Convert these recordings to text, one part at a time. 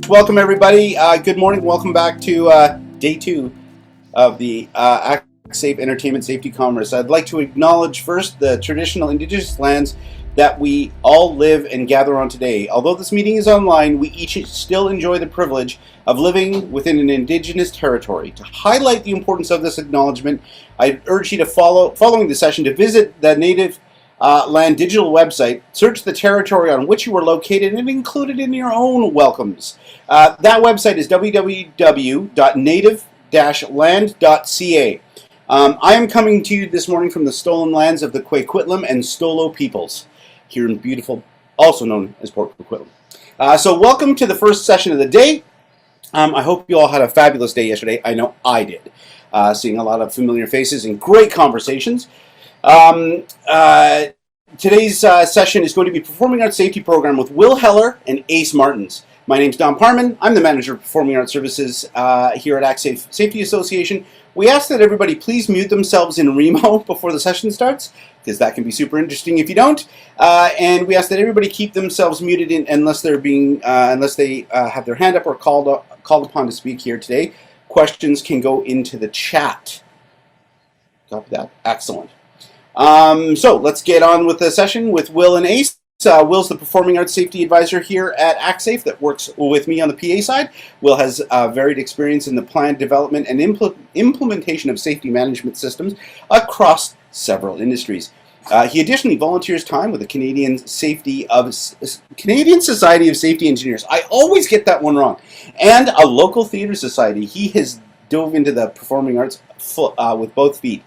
Welcome, everybody. Good morning. Welcome back to day 2 of the Actsafe Entertainment Safety Conference. I'd like to acknowledge first the traditional Indigenous lands that we all live and gather on today. Although this meeting is online, we each still enjoy the privilege of living within an Indigenous territory. To highlight the importance of this acknowledgement, I urge you to following the session to visit the Native Land digital website, search the territory on which you are located, and include it in your own welcomes. That website is www.native-land.ca. I am coming to you this morning from the stolen lands of the Quequitlam and Stolo peoples, here in beautiful, also known as Port Coquitlam. So welcome to the first session of the day. I hope you all had a fabulous day yesterday. I know I did. Seeing a lot of familiar faces and great conversations. Today's session is going to be Performing Arts Safety Program with Will Heller and Ace Martens. My name's Don Parman. I'm the Manager of Performing Arts Services here at Actsafe Safety Association. We ask that everybody please mute themselves in Remo before the session starts, because that can be super interesting if you don't. And we ask that everybody keep themselves muted unless they have their hand up or called upon to speak here today. Questions can go into the chat. Copy that. Excellent. So let's get on with the session with Will and Ace. Will's the Performing Arts Safety Advisor here at Actsafe that works with me on the PA side. Will has varied experience in the plan development and implementation of safety management systems across several industries. He additionally volunteers time with the Canadian Society of Safety Engineers. I always get that one wrong. And a local theatre society. He has dove into the performing arts with both feet.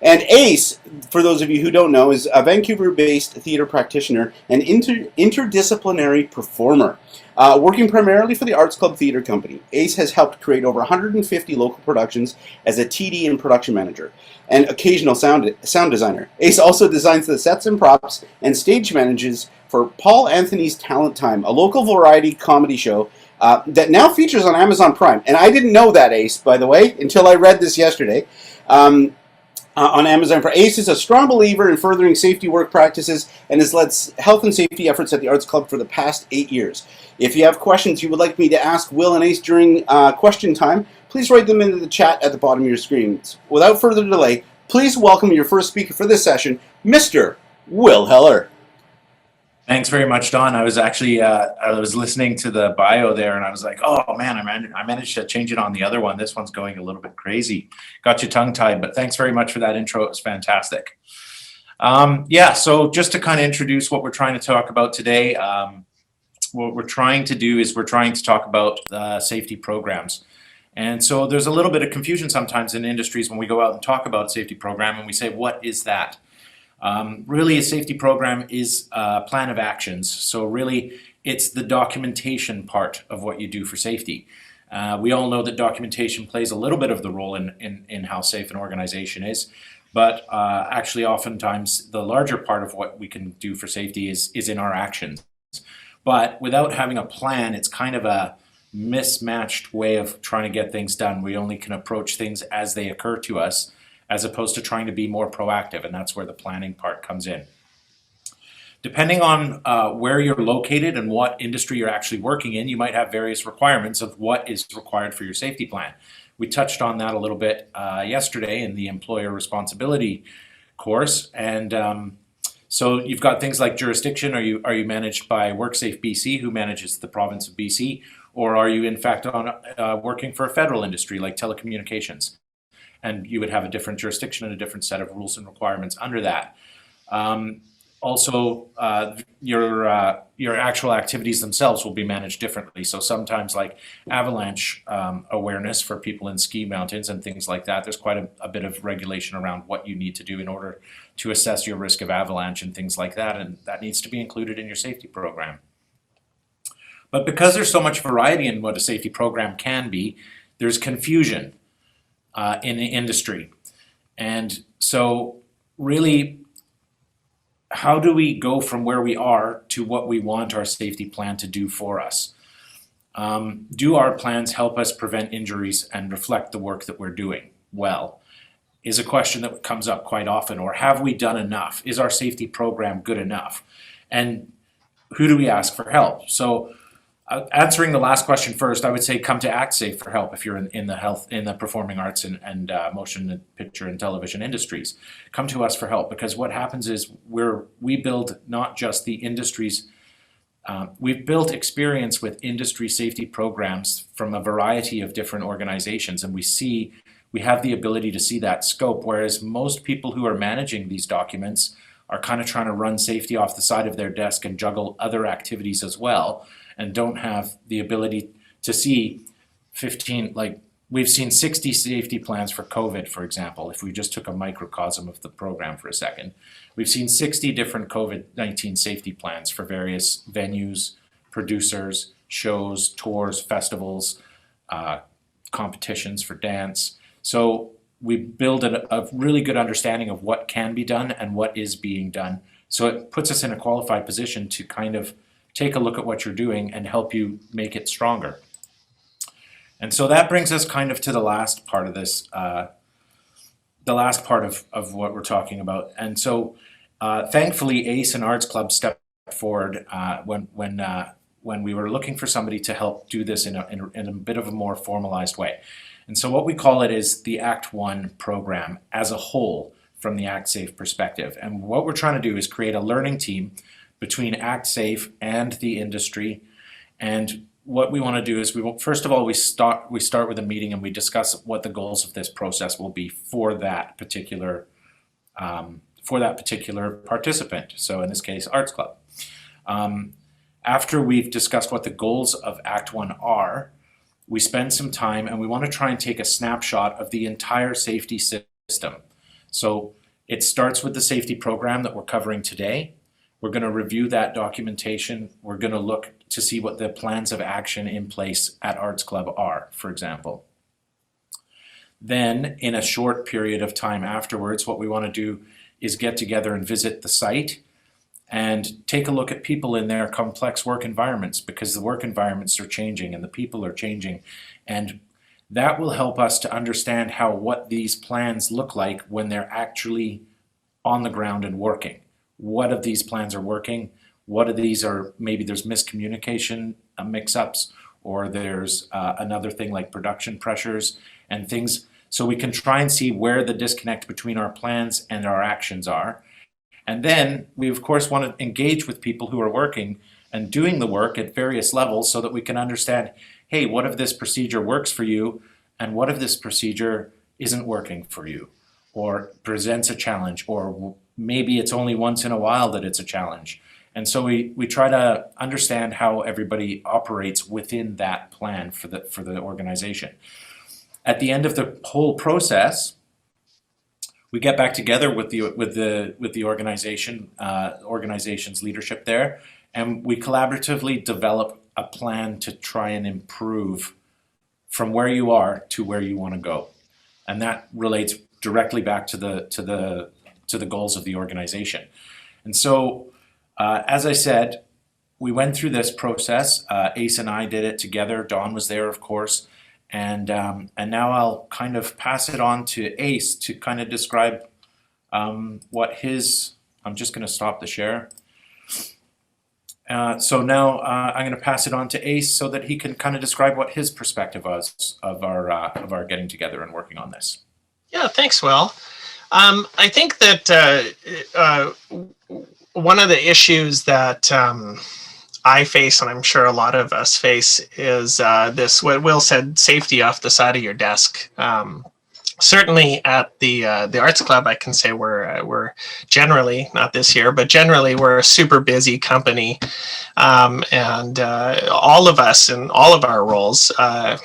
And Ace, for those of you who don't know, is a Vancouver-based theatre practitioner and interdisciplinary performer. Working primarily for the Arts Club Theatre Company, Ace has helped create over 150 local productions as a TD and production manager and occasional sound designer. Ace also designs the sets and props and stage manages for Paul Anthony's Talent Time, a local variety comedy show that now features on Amazon Prime. And I didn't know that, Ace, by the way, until I read this yesterday. On Amazon. Ace is a strong believer in furthering safety work practices and has led health and safety efforts at the Arts Club for the past 8 years. If you have questions you would like me to ask Will and Ace during question time, please write them into the chat at the bottom of your screens. Without further delay, please welcome your first speaker for this session, Mr. Will Heller. Thanks very much, Don. I was actually I was listening to the bio there, and I was like, "Oh man, I managed to change it on the other one. This one's going a little bit crazy. Got you tongue-tied." But thanks very much for that intro. It was fantastic. Yeah. So just to kind of introduce what we're trying to talk about today, what we're trying to do is we're trying to talk about safety programs. And so there's a little bit of confusion sometimes in industries when we go out and talk about a safety program, and we say, "What is that?" Really, a safety program is a plan of actions. So really, it's the documentation part of what you do for safety. We all know that documentation plays a little bit of the role in how safe an organization is, but actually oftentimes the larger part of what we can do for safety is in our actions. But without having a plan, it's kind of a mismatched way of trying to get things done. We only can approach things as they occur to us, as opposed to trying to be more proactive, and that's where the planning part comes in. Depending on where you're located and what industry you're actually working in, you might have various requirements of what is required for your safety plan. We touched on that a little bit yesterday in the employer responsibility course, and so you've got things like jurisdiction. Are you managed by WorkSafe BC, who manages the province of BC, or are you in fact working for a federal industry like telecommunications? And you would have a different jurisdiction and a different set of rules and requirements under that. Also, your actual activities themselves will be managed differently. So sometimes, like avalanche awareness for people in ski mountains and things like that, there's quite a bit of regulation around what you need to do in order to assess your risk of avalanche and things like that, and that needs to be included in your safety program. But because there's so much variety in what a safety program can be, there's confusion in the industry. And so really, how do we go from where we are to what we want our safety plan to do for us? Do our plans help us prevent injuries and reflect the work that we're doing well? Is a question that comes up quite often. Or have we done enough? Is our safety program good enough? And who do we ask for help? So Answering the last question first, I would say come to Actsafe for help if you're in the performing arts and motion and picture and television industries. Come to us for help, because what happens is we build not just the industries. We've built experience with industry safety programs from a variety of different organizations, and we have the ability to see that scope, whereas most people who are managing these documents are kind of trying to run safety off the side of their desk and juggle other activities as well, and don't have the ability to see 15, like we've seen 60 safety plans for COVID, for example, if we just took a microcosm of the program for a second. We've seen 60 different COVID-19 safety plans for various venues, producers, shows, tours, festivals, competitions for dance. So we build a really good understanding of what can be done and what is being done. So it puts us in a qualified position to kind of take a look at what you're doing and help you make it stronger. And so that brings us kind of to the last part of this, the last part of what we're talking about. And so thankfully, Ace and Arts Club stepped forward when we were looking for somebody to help do this in a bit of a more formalized way. And so what we call it is the Act 1 program as a whole from the Actsafe perspective. And what we're trying to do is create a learning team between Actsafe and the industry. And what we want to do is first of all, we start with a meeting and we discuss what the goals of this process will be for that particular participant. So in this case, Arts Club. After we've discussed what the goals of Act 1 are, we spend some time and we want to try and take a snapshot of the entire safety system. So it starts with the safety program that we're covering today. We're going to review that documentation. We're going to look to see what the plans of action in place at Arts Club are, for example. Then, in a short period of time afterwards, what we want to do is get together and visit the site and take a look at people in their complex work environments, because the work environments are changing and the people are changing. And that will help us to understand what these plans look like when they're actually on the ground and working. What of these plans are working? What of these are, maybe there's miscommunication, mix-ups, or there's another thing like production pressures and things. So we can try and see where the disconnect between our plans and our actions are. And then we, of course, want to engage with people who are working and doing the work at various levels so that we can understand, hey, what if this procedure works for you? And what if this procedure isn't working for you or presents a challenge, or maybe it's only once in a while that it's a challenge. And so we try to understand how everybody operates within that plan for the organization. At the end of the whole process, we get back together with the organization's leadership there, and we collaboratively develop a plan to try and improve from where you are to where you want to go. And that relates directly back to the goals of the organization. And so, as I said, we went through this process. Ace and I did it together. Dawn was there, of course. And now I'll kind of pass it on to Ace to kind of describe what his, I'm just going to stop the share. So now I'm going to pass it on to Ace so that he can kind of describe what his perspective was of our getting together and working on this. Yeah, thanks, Will. I think that one of the issues that I face, and I'm sure a lot of us face, is this, what Will said, safety off the side of your desk. Certainly at the Arts Club, I can say we're generally, not this year, but generally we're a super busy company, and all of us in all of our roles are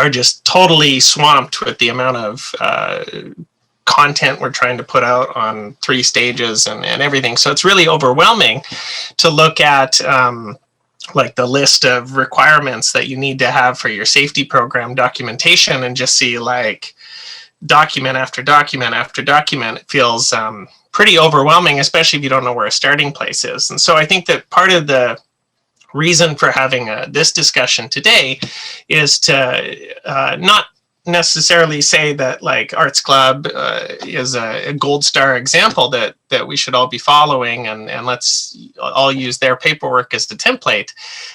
just totally swamped with the amount of content we're trying to put out on 3 stages and everything. So it's really overwhelming to look at like the list of requirements that you need to have for your safety program documentation and just see like document after document after document. It feels pretty overwhelming, especially if you don't know where a starting place is. And so I think that part of the reason for having this discussion today is to necessarily say that like Arts Club is a gold star example that we should all be following, and let's all use their paperwork as the template.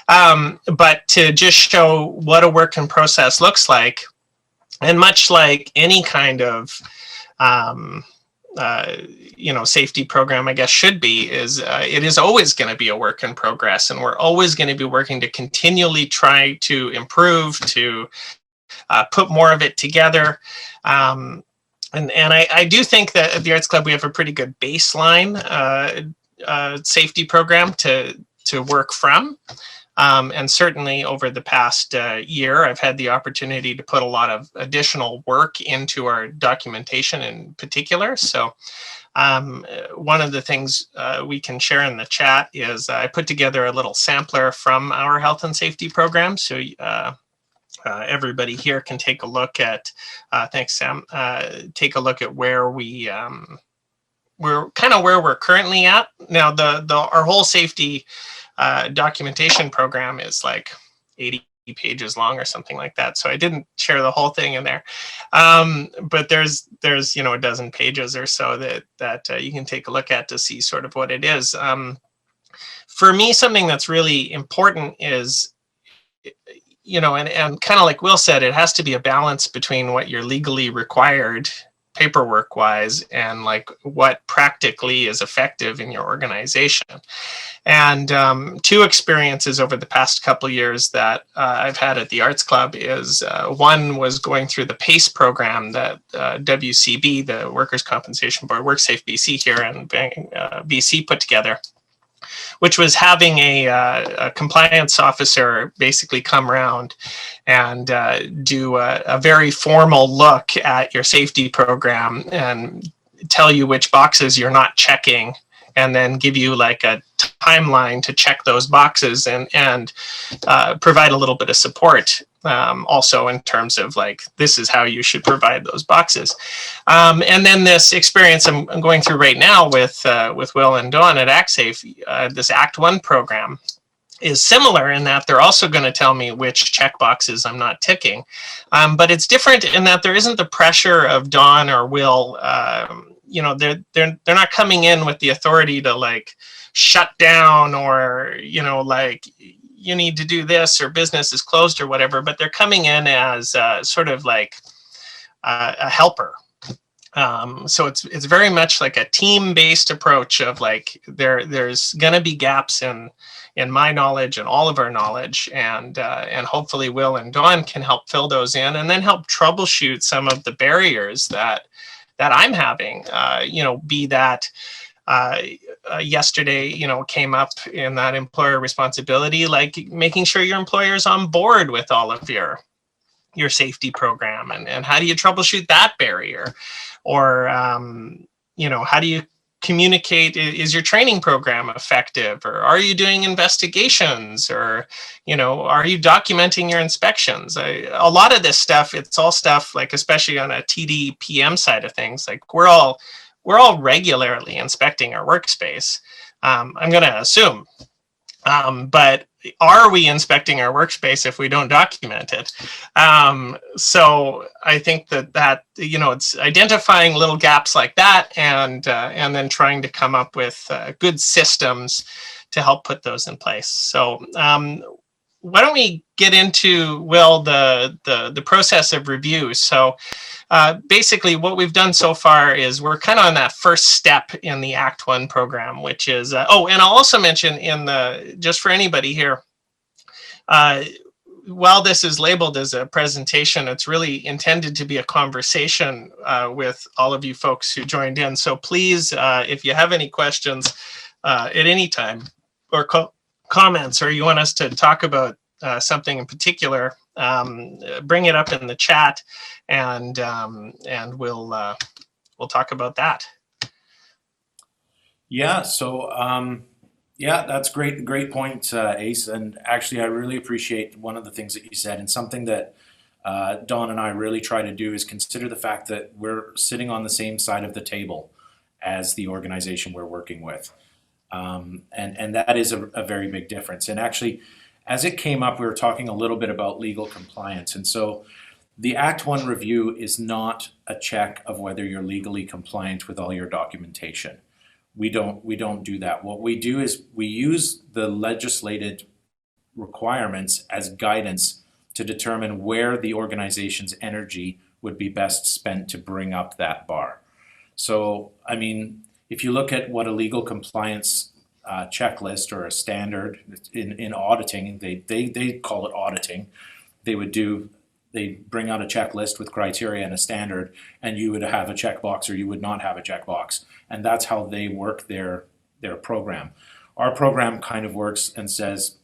But to just show what a work in process looks like, and much like any kind of safety program, I guess, should be, is it is always going to be a work in progress, and we're always going to be working to continually try to improve, to put more of it together. And I do think that at the Arts Club we have a pretty good baseline safety program to work from. And certainly over the past year, I've had the opportunity to put a lot of additional work into our documentation in particular. So one of the things we can share in the chat is I put together a little sampler from our health and safety program. So everybody here can take a look at, thanks Sam, take a look at where we're kind of where we're currently at. Now our whole safety documentation program is like 80 pages long or something like that. So I didn't share the whole thing in there. But there's a dozen pages or so that you can take a look at to see sort of what it is. For me, something that's really important is, and kind of like Will said, it has to be a balance between what you're legally required paperwork wise and like what practically is effective in your organization. And two experiences over the past couple of years that I've had at the Arts Club is one was going through the PACE program that WCB, the Workers' Compensation Board, WorkSafe BC here in BC put together, which was having a compliance officer basically come around and do a very formal look at your safety program and tell you which boxes you're not checking, and then give you like a timeline to check those boxes and provide a little bit of support also in terms of like, this is how you should provide those boxes. And then this experience I'm going through right now with Will and Dawn at Actsafe, this Act 1 program is similar in that they're also going to tell me which check boxes I'm not ticking. But it's different in that there isn't the pressure of Dawn or Will. They're not coming in with the authority to like shut down or, like you need to do this or business is closed or whatever, but they're coming in as sort of like a helper. So it's very much like a team-based approach of like there's going to be gaps in my knowledge and all of our knowledge, and hopefully Will and Dawn can help fill those in and then help troubleshoot some of the barriers that I'm having. Be that yesterday, came up in that employer responsibility, like making sure your employer's on board with all of your safety program, and how do you troubleshoot that barrier? Or, how do you communicate, is your training program effective, or are you doing investigations, or, are you documenting your inspections? A lot of this stuff, it's all stuff like, especially on a TD PM side of things, like we're all regularly inspecting our workspace. I'm going to assume, but are we inspecting our workspace if we don't document it? So I think that it's identifying little gaps like that, and then trying to come up with good systems to help put those in place. So why don't we get into, Will, the process of review? So basically what we've done so far is we're kind of on that first step in the Act 1 program, which is, and I'll also mention just for anybody here, while this is labeled as a presentation, it's really intended to be a conversation with all of you folks who joined in. So please, if you have any questions at any time, or comments, or you want us to talk about something in particular, bring it up in the chat, and we'll talk about that. Yeah. So that's great point, Ace. And actually, I really appreciate one of the things that you said, and something that Dawn and I really try to do is consider the fact that we're sitting on the same side of the table as the organization we're working with. And that is a very big difference. And actually, as it came up, we were talking a little bit about legal compliance. And so The Act 1 review is not a check of whether you're legally compliant with all your documentation. We don't do that. What we do is we use the legislated requirements as guidance to determine where the organization's energy would be best spent to bring up that bar. So, I mean, if you look at what a legal compliance checklist or a standard in auditing, they call it auditing. They bring out a checklist with criteria and a standard, and you would have a checkbox or you would not have a checkbox. And that's how they work their program. Our program kind of works and says,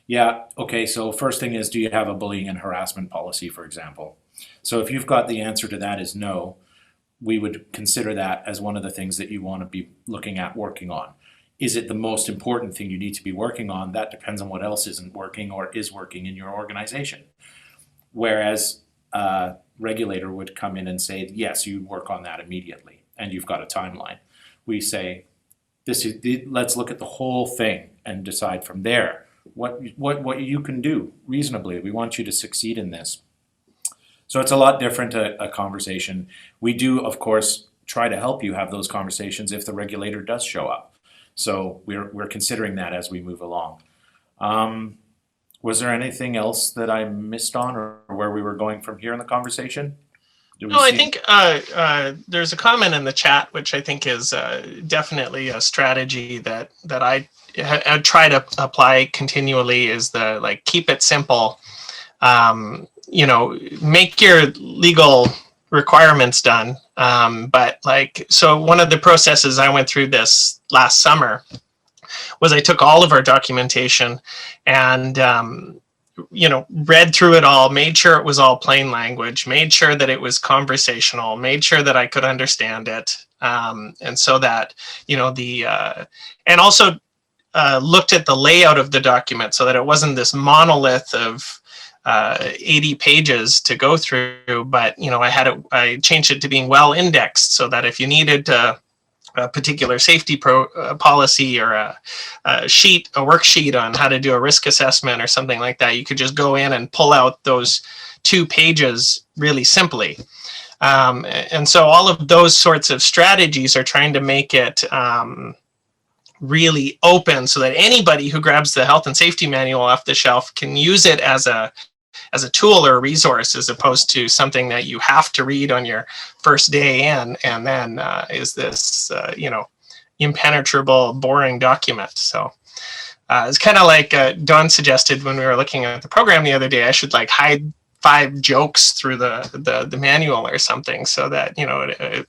yeah, okay, so first thing is, do you have a bullying and harassment policy, for example? So if you've got the answer to that is no, we would consider that as one of the things that you want to be looking at working on. Is it the most important thing you need to be working on? That depends on what else isn't working or is working in your organization. Whereas a regulator would come in and say, yes, you work on that immediately, and you've got a timeline. We say, let's look at the whole thing and decide from there what you can do reasonably. We want you to succeed in this. So it's a lot different, a conversation. We do, of course, try to help you have those conversations if the regulator does show up. So we're considering that as we move along. Was there anything else that I missed on, or where we were going from here in the conversation? No, I think there's a comment in the chat, which I think is definitely a strategy that I try to apply continually, is the keep it simple. Make your legal requirements done. But so one of the processes I went through this last summer was I took all of our documentation and read through it all, made sure it was all plain language, made sure that it was conversational, made sure that I could understand it, and so that and also looked at the layout of the document so that it wasn't this monolith of 80 pages to go through, but I changed it to being well indexed so that if you needed a particular safety policy or a worksheet on how to do a risk assessment or something like that, you could just go in and pull out those 2 pages really simply. And so all of those sorts of strategies are trying to make it really open so that anybody who grabs the health and safety manual off the shelf can use it as a tool or a resource, as opposed to something that you have to read on your first day in, and then is this impenetrable, boring document. So it's kind of like Don suggested when we were looking at the program the other day, I should hide 5 jokes through the manual or something, so that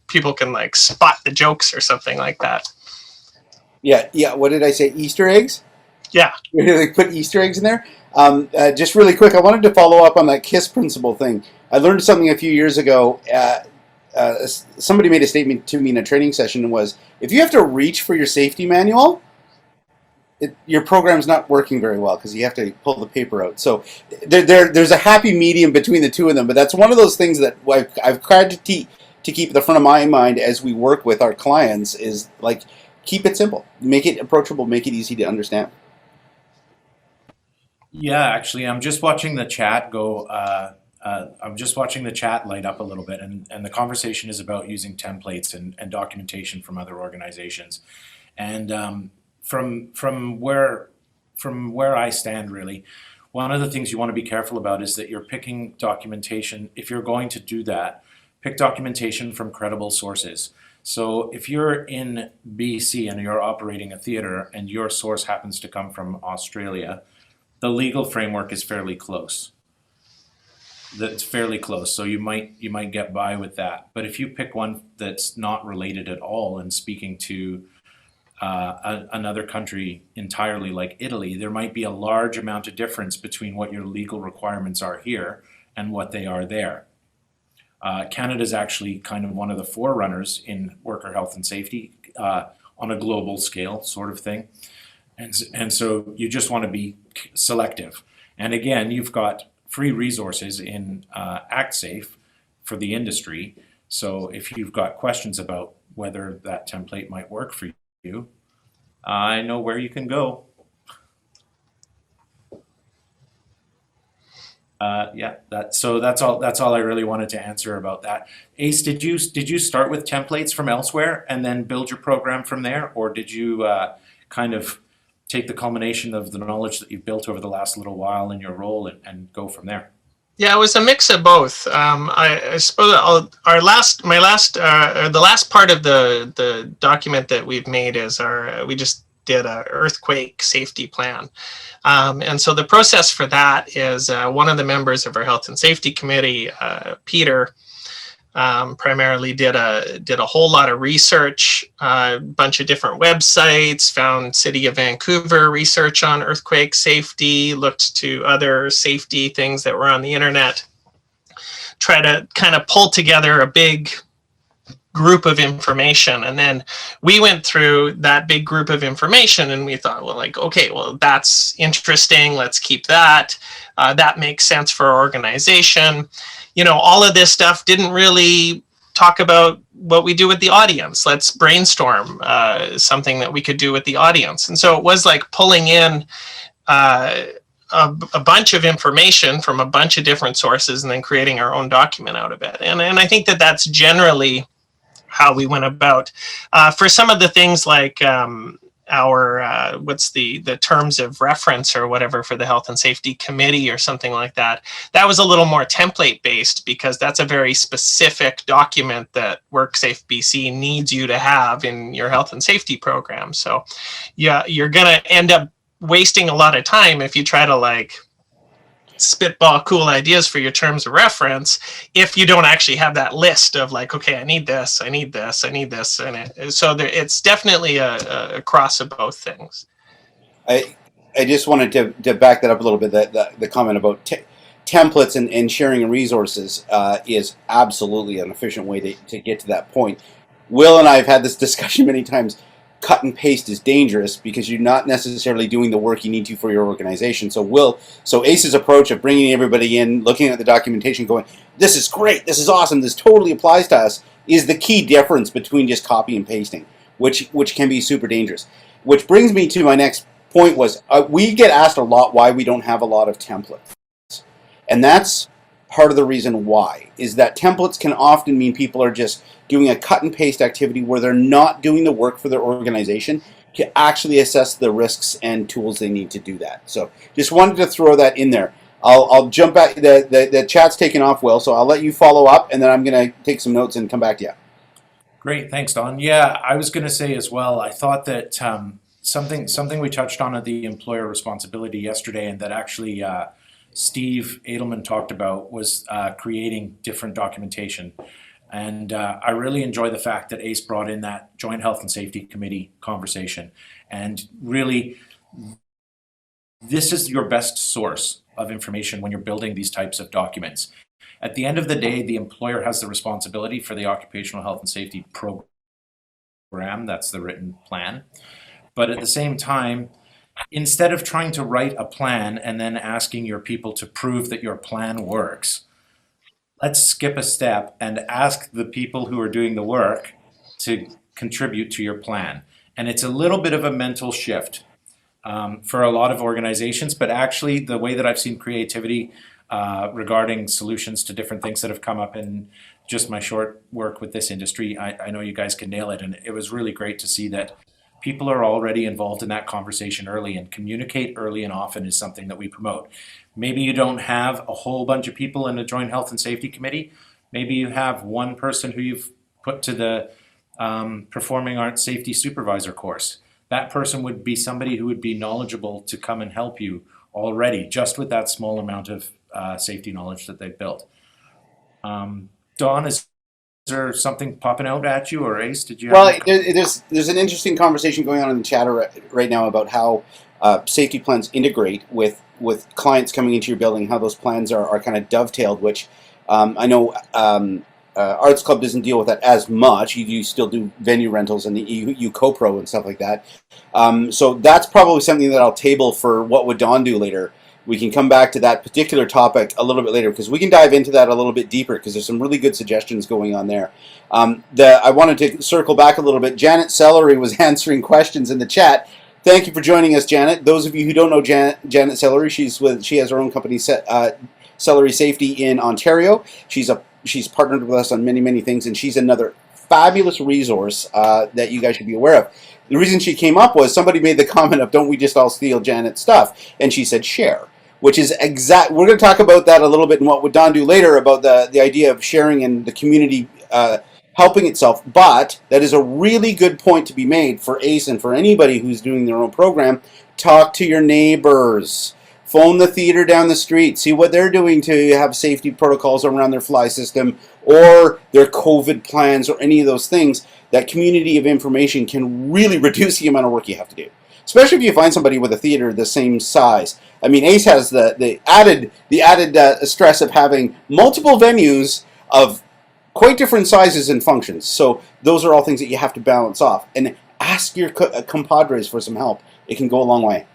people can spot the jokes or something like that. Yeah. What did I say? Easter eggs? Yeah. Put Easter eggs in there. Just really quick, I wanted to follow up on that KISS principle thing. I learned something a few years ago. Somebody made a statement to me in a training session, was if you have to reach for your safety manual, your program's not working very well because you have to pull the paper out. So there's a happy medium between the two of them, but that's one of those things that I've tried to keep at the front of my mind as we work with our clients, is keep it simple, make it approachable, make it easy to understand. Yeah, actually, I'm just watching the chat go. I'm just watching the chat light up a little bit, and the conversation is about using templates and documentation from other organizations. And from where I stand, really, one of the things you want to be careful about is that you're picking documentation. If you're going to do that, pick documentation from credible sources. So if you're in BC and you're operating a theater and your source happens to come from Australia, the legal framework is fairly close. That's fairly close, so you might get by with that. But if you pick one that's not related at all and speaking to another country entirely, like Italy, there might be a large amount of difference between what your legal requirements are here and what they are there. Canada is actually kind of one of the forerunners in worker health and safety on a global scale, sort of thing. And so you just want to be selective. And again, you've got free resources in Actsafe for the industry. So if you've got questions about whether that template might work for you, I know where you can go. Yeah, that's all I really wanted to answer about that. Ace, did you start with templates from elsewhere and then build your program from there, or did you kind of take the culmination of the knowledge that you've built over the last little while in your role and go from there? Yeah, it was a mix of both. I suppose the last part of the document that we've made is we just did a earthquake safety plan. And so the process for that is one of the members of our health and safety committee, Peter, primarily did a whole lot of research, a bunch of different websites, found City of Vancouver research on earthquake safety, looked to other safety things that were on the internet, try to kind of pull together a big group of information. And then we went through that big group of information and we thought, well, like, okay, well, that's interesting. Let's keep that. That makes sense for our organization. You know, all of this stuff didn't really talk about what we do with the audience. Let's brainstorm something that we could do with the audience. And so it was like pulling in a bunch of information from a bunch of different sources and then creating our own document out of it. And I think that that's generally how we went about. For some of the things like our what's the terms of reference or whatever for the health and safety committee or something like that, that was a little more template based because that's a very specific document that WorkSafe BC needs you to have in your health and safety program. So yeah, you're gonna end up wasting a lot of time if you try to like spitball cool ideas for your terms of reference if you don't actually have that list of like, okay, I need this, I need this, I need this. And so it's definitely a cross of both things. I just wanted to back that up a little bit. That the comment about templates and sharing resources is absolutely an efficient way to get to that point. Will and I have had this discussion many times. Cut and paste is dangerous because you're not necessarily doing the work you need to for your organization. So Ace's approach of bringing everybody in, looking at the documentation, going, this is great, this is awesome, this totally applies to us, is the key difference between just copy and pasting, which can be super dangerous. Which brings me to my next point was, we get asked a lot why we don't have a lot of templates. And that's part of the reason why, is that templates can often mean people are just doing a cut and paste activity where they're not doing the work for their organization to actually assess the risks and tools they need to do that. So just wanted to throw that in there. I'll jump back. The chat's taken off, Will, so I'll let you follow up, and then I'm going to take some notes and come back to you. Great, thanks, Don. Yeah, I was going to say as well, I thought that something we touched on at the employer responsibility yesterday, and that actually Steve Edelman talked about, was creating different documentation. And I really enjoy the fact that Ace brought in that Joint Health and Safety Committee conversation. And really, this is your best source of information when you're building these types of documents. At the end of the day, the employer has the responsibility for the occupational health and safety program. That's the written plan. But at the same time, instead of trying to write a plan and then asking your people to prove that your plan works, let's skip a step and ask the people who are doing the work to contribute to your plan. And it's a little bit of a mental shift for a lot of organizations, but actually the way that I've seen creativity regarding solutions to different things that have come up in just my short work with this industry, I know you guys can nail it. And it was really great to see that people are already involved in that conversation early, and communicate early and often is something that we promote. Maybe you don't have a whole bunch of people in a joint health and safety committee. Maybe you have one person who you've put to the Performing Arts Safety Supervisor course. That person would be somebody who would be knowledgeable to come and help you already, just with that small amount of safety knowledge that they've built. Dawn, is there something popping out at you, or Ace, did you have? Well, there's an interesting conversation going on in the chat right now about how safety plans integrate with clients coming into your building, how those plans are kind of dovetailed, which I know Arts Club doesn't deal with that as much. You still do venue rentals and you co-pro and stuff like that. So that's probably something that I'll table for what would Dawn do later. We can come back to that particular topic a little bit later, because we can dive into that a little bit deeper, because there's some really good suggestions going on there. I wanted to circle back a little bit. Janet Sellery was answering questions in the chat. Thank you for joining us, Janet. Those of you who don't know Janet Sellery, she has her own company, celery safety in Ontario. She's partnered with us on many things, and she's another fabulous resource that you guys should be aware of. The reason she came up was somebody made the comment of, don't we just all steal Janet's stuff? And she said share, which is exact. We're going to talk about that a little bit and what would Don do later about the idea of sharing and the community helping itself. But that is a really good point to be made for ACE and for anybody who's doing their own program. Talk to your neighbors. Phone the theater down the street. See what they're doing to have safety protocols around their fly system or their COVID plans or any of those things. That community of information can really reduce the amount of work you have to do, especially if you find somebody with a theater the same size. I mean, ACE has the added stress of having multiple venues of quite different sizes and functions. So those are all things that you have to balance off. And ask your compadres for some help. It can go a long way.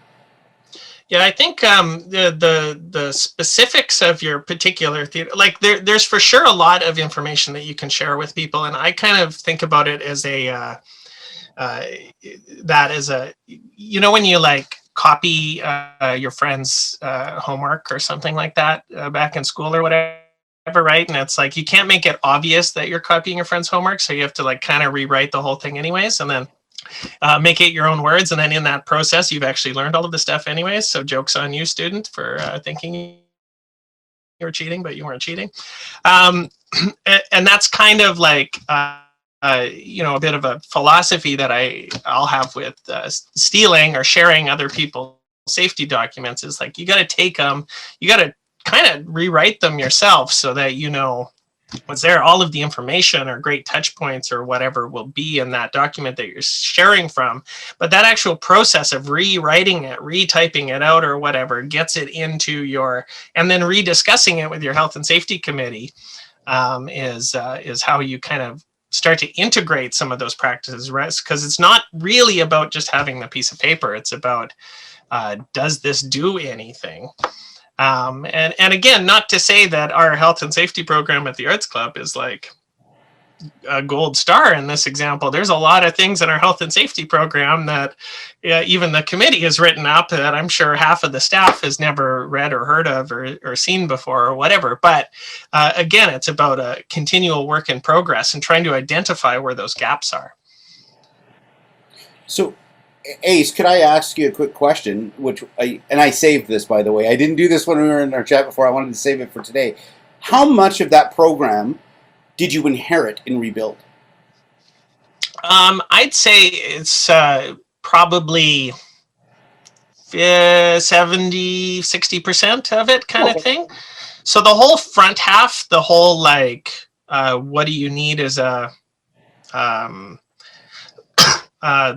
Yeah, I think the specifics of your particular theater, like there's for sure a lot of information that you can share with people, and I kind of think about it as when you like copy your friend's homework or something like that back in school or whatever, right? And it's like you can't make it obvious that you're copying your friend's homework, so you have to like kind of rewrite the whole thing anyways, and then make it your own words, and then in that process you've actually learned all of the stuff anyways, so joke's on you, student, for thinking you were cheating but you weren't cheating. And that's kind of like a bit of a philosophy that I'll have with stealing or sharing other people's safety documents, is like you got to take them, you got to kind of rewrite them yourself so that you know what's there. All of the information or great touch points or whatever will be in that document that you're sharing from, but that actual process of rewriting it, retyping it out or whatever, gets it into your, and then rediscussing it with your health and safety committee is how you kind of start to integrate some of those practices, right? Because it's not really about just having the piece of paper. It's about, does this do anything? And again, not to say that our health and safety program at the Arts Club is like a gold star in this example. There's a lot of things in our health and safety program that even the committee has written up that I'm sure half of the staff has never read or heard of or seen before or whatever. But again, it's about a continual work in progress and trying to identify where those gaps are. So, Ace, could I ask you a quick question? I saved this, by the way. I didn't do this when we were in our chat before. I wanted to save it for today. How much of that program did you inherit in Rebuild? I'd say it's probably 70, 60% of it kind of thing. So the whole front half, the whole like, what do you need as a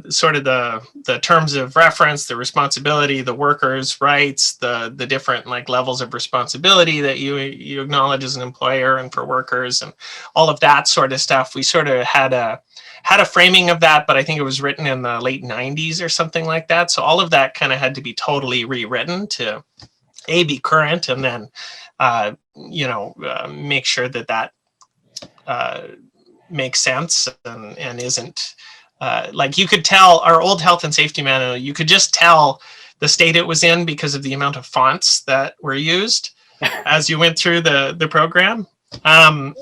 sort of the terms of reference, the responsibility, the workers' rights, the different like levels of responsibility that you acknowledge as an employer and for workers, and all of that sort of stuff. We sort of had a framing of that, but I think it was written in the late 90s or something like that. So all of that kind of had to be totally rewritten to be current, and then make sure that makes sense and isn't. Like you could tell our old health and safety manual, you could just tell the state it was in because of the amount of fonts that were used as you went through the program. And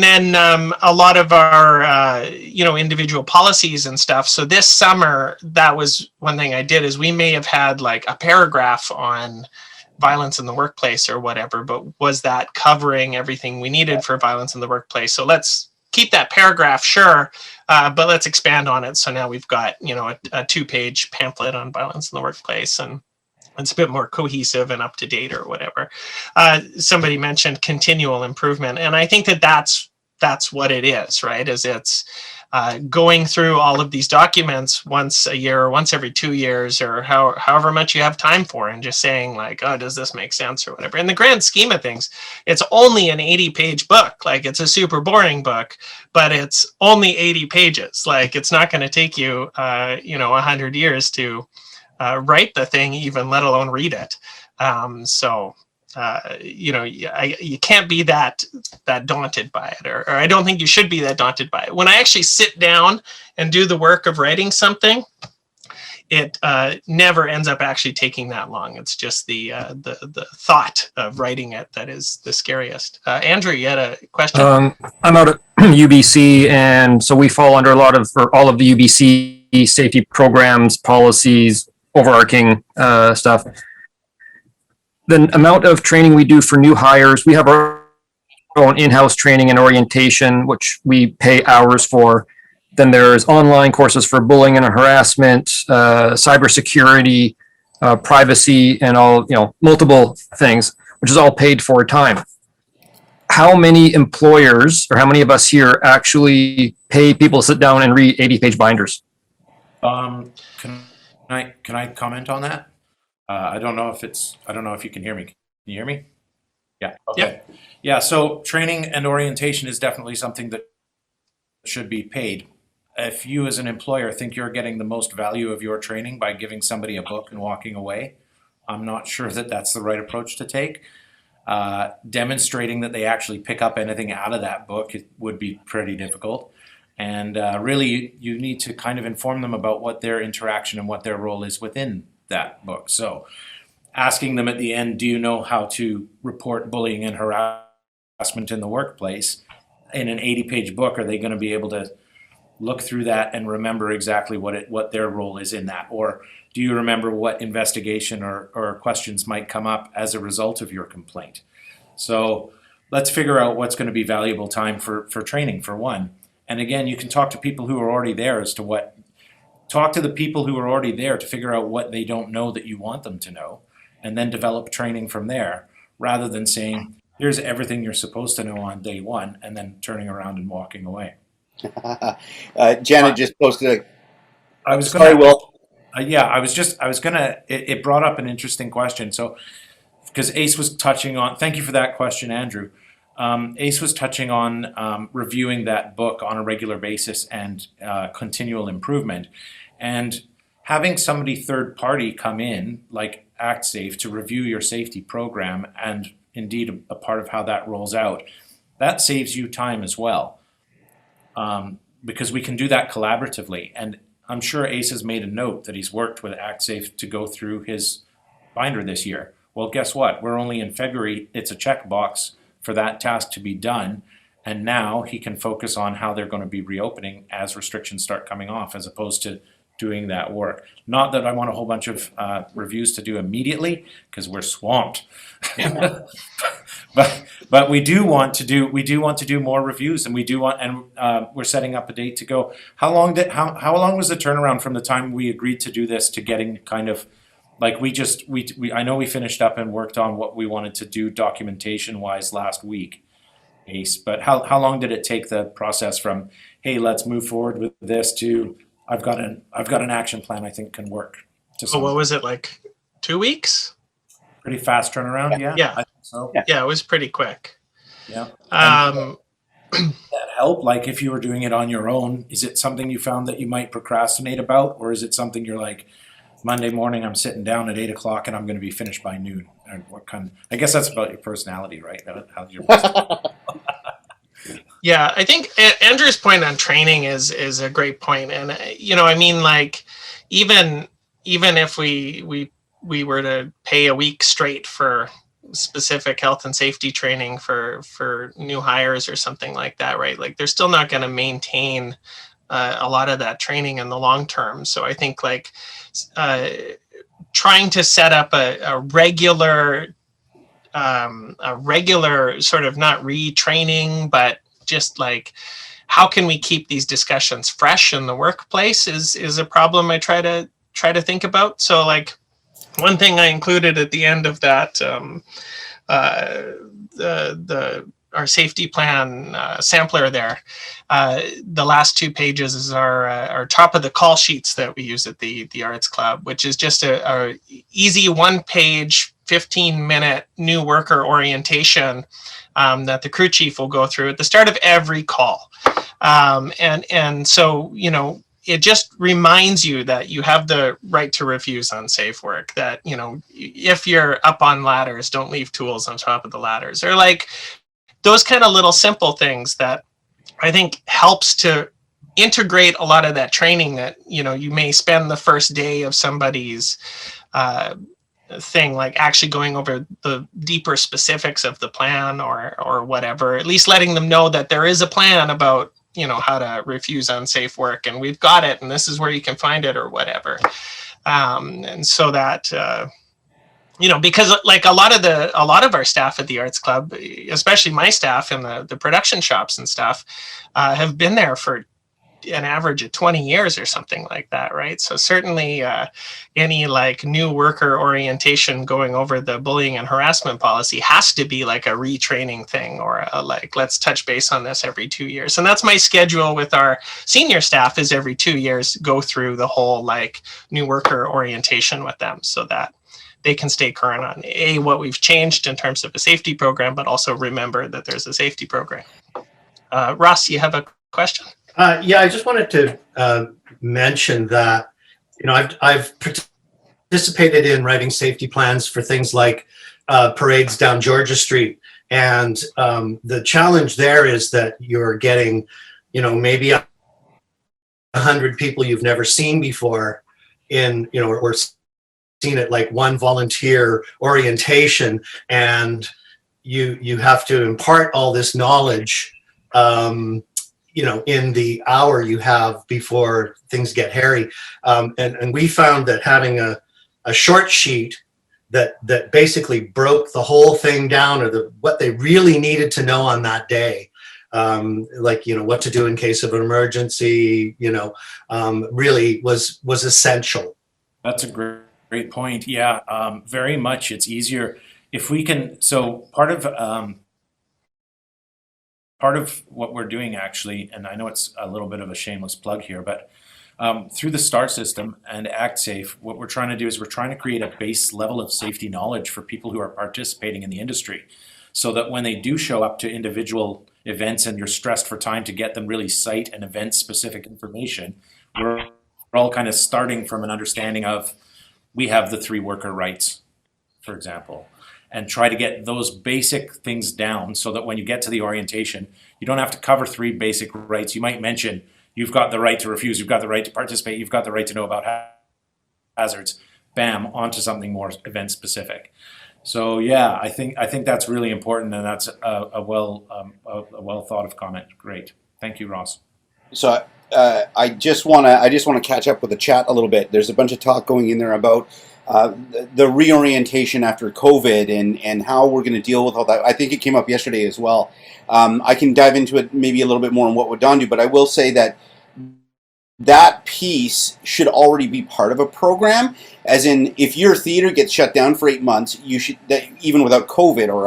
then a lot of our, individual policies and stuff. So this summer, that was one thing I did, is we may have had like a paragraph on violence in the workplace or whatever, but was that covering everything we needed for violence in the workplace? So let's keep that paragraph, sure, but let's expand on it. So now we've got, a 2-page pamphlet on violence in the workplace, and it's a bit more cohesive and up to date or whatever. Somebody mentioned continual improvement, and I think that's what it is, right? Is it's going through all of these documents once a year or once every 2 years or however much you have time for, and just saying like, oh, does this make sense or whatever. In the grand scheme of things, it's only an 80-page book. Like, it's a super boring book, but it's only 80 pages. Like, it's not going to take you 100 years to write the thing, even let alone read it. You can't be that daunted by it, or I don't think you should be that daunted by it. When I actually sit down and do the work of writing something, it never ends up actually taking that long. It's just the thought of writing it that is the scariest. Andrew, you had a question? I'm out at UBC, and so we fall under all of the UBC safety programs, policies, overarching stuff. The amount of training we do for new hires, we have our own in-house training and orientation, which we pay hours for. Then there's online courses for bullying and harassment, cybersecurity, privacy, and all, multiple things, which is all paid for time. How many employers or how many of us here actually pay people to sit down and read 80-page binders? Can I comment on that? I don't know if you can hear me. Can you hear me? Yeah. Okay. Yeah. So training and orientation is definitely something that should be paid. If you as an employer think you're getting the most value of your training by giving somebody a book and walking away, I'm not sure that that's the right approach to take. Demonstrating that they actually pick up anything out of that book, it would be pretty difficult. And really, you need to kind of inform them about what their interaction and what their role is within that book. So asking them at the end, do you know how to report bullying and harassment in the workplace? In an 80-page book, are they going to be able to look through that and remember exactly what their role is in that? Or do you remember what investigation or questions might come up as a result of your complaint? So let's figure out what's going to be valuable time for training, for one. And again, you can talk to people who are already there talk to the people who are already there to figure out what they don't know that you want them to know, and then develop training from there, rather than saying, here's everything you're supposed to know on day one, and then turning around and walking away. Janet just posted I was sorry, Will. It brought up an interesting question. So, because Ace was touching on, thank you for that question, Andrew. Ace was touching on reviewing that book on a regular basis and continual improvement. And having somebody third party come in, like Actsafe, to review your safety program and indeed a part of how that rolls out, that saves you time as well. Because we can do that collaboratively. And I'm sure Ace has made a note that he's worked with Actsafe to go through his binder this year. Well, guess what? We're only in February. It's a checkbox for that task to be done. And now he can focus on how they're going to be reopening as restrictions start coming off, as opposed to doing that work. Not that I want a whole bunch of reviews to do immediately, because we're swamped. but we do want to do more reviews, and we're setting up a date to go. How long was the turnaround from the time we agreed to do this to getting kind of like I know we finished up and worked on what we wanted to do documentation wise last week, Ace, but how long did it take the process from, hey, let's move forward with this, to I've got an action plan I think can work? So what was it, like 2 weeks? Pretty fast turnaround, yeah. I think so. Yeah, it was pretty quick. Yeah. That help? Like, if you were doing it on your own, is it something you found that you might procrastinate about, or is it something you're like, Monday morning I'm sitting down at 8 o'clock and I'm going to be finished by noon? Or what kind? I guess that's about your personality, right? How's your personality? Yeah, I think Andrew's point on training is a great point. And I mean, like, even if we were to pay a week straight for specific health and safety training for new hires or something like that, right? Like, they're still not going to maintain a lot of that training in the long term. So I think, like, trying to set up a regular sort of, not retraining, but just like, how can we keep these discussions fresh in the workplace is a problem I try to think about. So, like, one thing I included at the end of that, our safety plan sampler there, the last 2 pages is our top of the call sheets that we use at the Arts Club, which is just a easy 1-page, 15-minute new worker orientation that the crew chief will go through at the start of every call. And so, it just reminds you that you have the right to refuse unsafe work, that, if you're up on ladders, don't leave tools on top of the ladders, or like those kind of little simple things that I think helps to integrate a lot of that training that, you know, you may spend the first day of somebody's thing, like actually going over the deeper specifics of the plan or whatever, at least letting them know that there is a plan about, you know, how to refuse unsafe work, and we've got it, and this is where you can find it or whatever. And so that, you know, because like a lot of our staff at the Arts Club, especially my staff in the production shops and stuff, have been there for an average of 20 years or something like that, right? So certainly any like new worker orientation going over the bullying and harassment policy has to be like a retraining thing, or a, like, let's touch base on this every 2 years. And that's my schedule with our senior staff, is every 2 years go through the whole like new worker orientation with them, so that they can stay current on what we've changed in terms of a safety program, but also remember that there's a safety program. Ross, you have a question? Yeah, I just wanted to mention that, you know, I've participated in writing safety plans for things like parades down Georgia Street. And the challenge there is that you're getting, you know, maybe 100 people you've never seen before in, you know, or seen at like one volunteer orientation, and you have to impart all this knowledge, you know, in the hour you have before things get hairy. And we found that having a short sheet that basically broke the whole thing down, or what they really needed to know on that day, like, you know, what to do in case of an emergency, you know, really was essential. That's a great point. Yeah, very much. It's easier if we can. So part of what we're doing, actually, and I know it's a little bit of a shameless plug here, but through the STAR system and Actsafe, what we're trying to do is we're trying to create a base level of safety knowledge for people who are participating in the industry, so that when they do show up to individual events and you're stressed for time to get them really site and event specific information, we're all kind of starting from an understanding of, we have the 3 worker rights, for example, and try to get those basic things down so that when you get to the orientation, you don't have to cover 3 basic rights. You might mention, you've got the right to refuse, you've got the right to participate, you've got the right to know about hazards. Bam, onto something more event specific. So yeah, I think that's really important, and that's a well thought of comment. Great, thank you, Ross. So I just want to catch up with the chat a little bit. There's a bunch of talk going in there about the reorientation after COVID and how we're going to deal with all that. I think it came up yesterday as well. I can dive into it maybe a little bit more on what would Don do, but I will say that piece should already be part of a program. As in, if your theater gets shut down for 8 months, you should, even without COVID or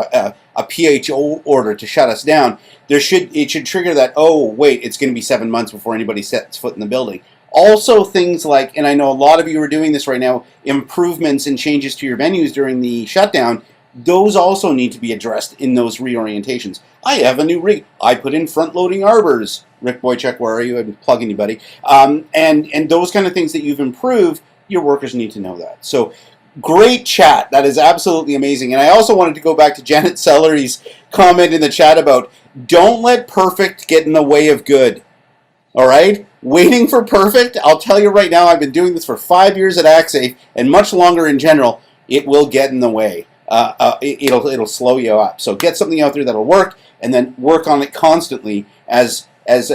a PHO order to shut us down, it should trigger that, oh wait, it's going to be 7 months before anybody sets foot in the building. Also things like, and I know a lot of you are doing this right now, improvements and changes to your venues during the shutdown, those also need to be addressed in those reorientations. I have a new rig. I put in front-loading arbors. Rick Boychuk, where are you? I'm plugging you, buddy. And those kind of things that you've improved, your workers need to know that. So great chat. That is absolutely amazing. And I also wanted to go back to Janet Sellery's comment in the chat about don't let perfect get in the way of good. All right? Waiting for perfect, I'll tell you right now, I've been doing this for 5 years at Actsafe and much longer in general. It will get in the way. It'll slow you up. So get something out there that'll work, and then work on it constantly. As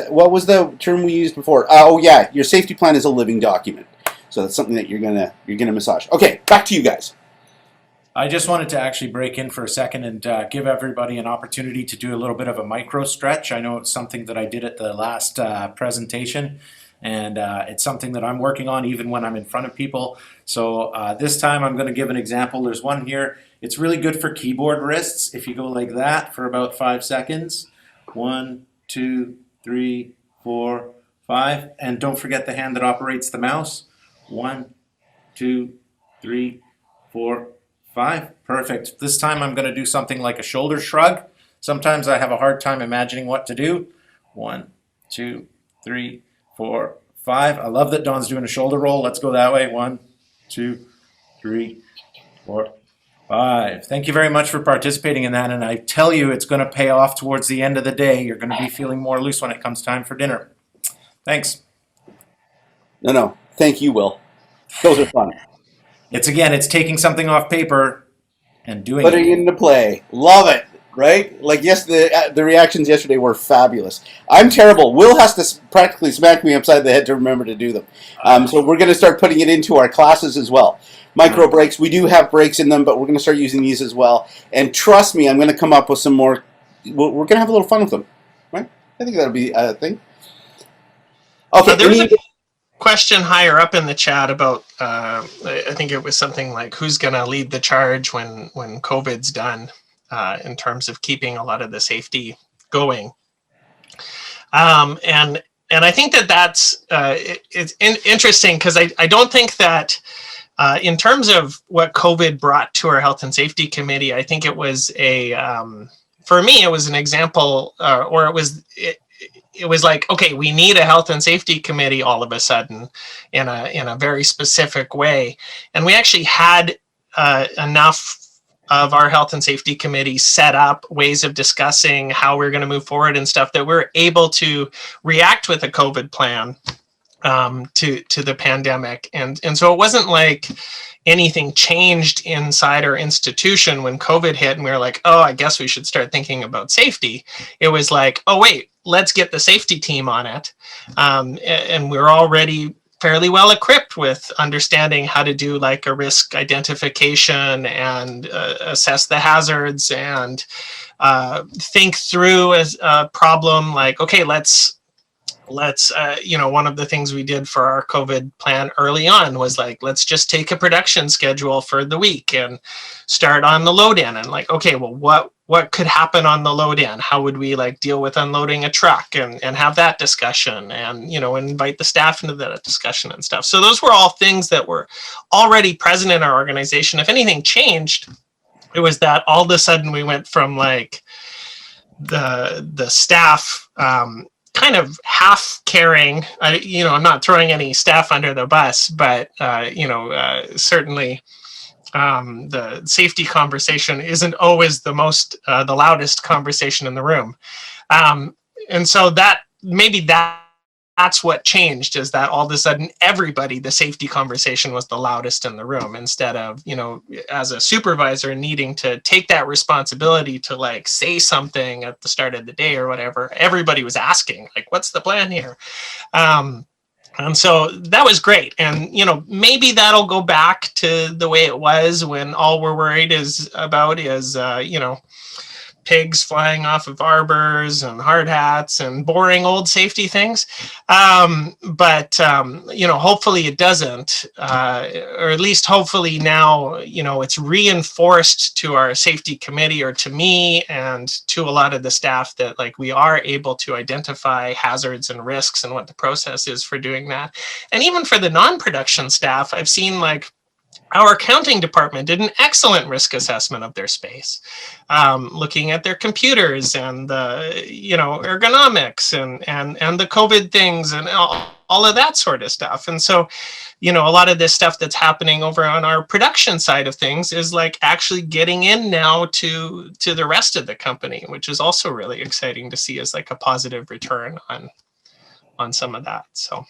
what was the term we used before? Oh yeah, your safety plan is a living document. So that's something that you're gonna massage. Okay, back to you guys. I just wanted to actually break in for a second and give everybody an opportunity to do a little bit of a micro stretch. I know it's something that I did at the last presentation, and it's something that I'm working on even when I'm in front of people. So this time I'm going to give an example. There's one here. It's really good for keyboard wrists. If you go like that for about 5 seconds. 1, 2, 3, 4, 5. And don't forget the hand that operates the mouse. 1, 2, 3, 4, 5. Perfect. This time I'm going to do something like a shoulder shrug. Sometimes I have a hard time imagining what to do. 1, 2, 3, 4, 5. I love that Don's doing a shoulder roll. Let's go that way. 1, 2, 3, 4, 5. Thank you very much for participating in that. And I tell you, it's going to pay off towards the end of the day. You're going to be feeling more loose when it comes time for dinner. Thanks. No. Thank you, Will. Those are fun. It's taking something off paper and doing Putting it. it into play. Love it. Right? Like, yes, the reactions yesterday were fabulous. I'm terrible. Will has to practically smack me upside the head to remember to do them. So we're going to start putting it into our classes as well. Micro breaks. We do have breaks in them, but we're going to start using these as well. And trust me, I'm going to come up with some more. We're going to have a little fun with them. Right? I think that'll be a thing. Okay. There was a question higher up in the chat about, I think it was something like, who's going to lead the charge when COVID's done, in terms of keeping a lot of the safety going. And I think that's it's interesting, because I don't think that in terms of what COVID brought to our health and safety committee, I think it was for me, it was an example, or it was like, okay, we need a health and safety committee all of a sudden in a very specific way. And we actually had enough of our health and safety committee set up ways of discussing how we're going to move forward and stuff, that we're able to react with a COVID plan to the pandemic. And so it wasn't like anything changed inside our institution when COVID hit and we were like, oh, I guess we should start thinking about safety. It was like, oh, wait, let's get the safety team on it. And we're already fairly well equipped with understanding how to do like a risk identification and assess the hazards and think through as a problem. Like, okay, let's one of the things we did for our COVID plan early on was like, let's just take a production schedule for the week and start on the load in, and like, okay, well, what could happen on the load in? How would we like deal with unloading a truck and have that discussion, and, invite the staff into that discussion and stuff. So those were all things that were already present in our organization. If anything changed, it was that all of a sudden we went from like the staff, kind of half caring, I'm not throwing any staff under the bus, but, certainly the safety conversation isn't always the loudest conversation in the room. And so that's what changed, is that all of a sudden the safety conversation was the loudest in the room, instead of, as a supervisor needing to take that responsibility to like say something at the start of the day or whatever. Everybody was asking like, what's the plan here? And so that was great. And, maybe that'll go back to the way it was when all we're worried about is pigs flying off of arbors and hard hats and boring old safety things. But hopefully it doesn't, or at least hopefully now, it's reinforced to our safety committee, or to me and to a lot of the staff, that like we are able to identify hazards and risks and what the process is for doing that. And even for the non-production staff, I've seen like, our accounting department did an excellent risk assessment of their space, looking at their computers and the, ergonomics and the COVID things and all of that sort of stuff. And so, a lot of this stuff that's happening over on our production side of things is like actually getting in now to the rest of the company, which is also really exciting to see as like a positive return on some of that. So.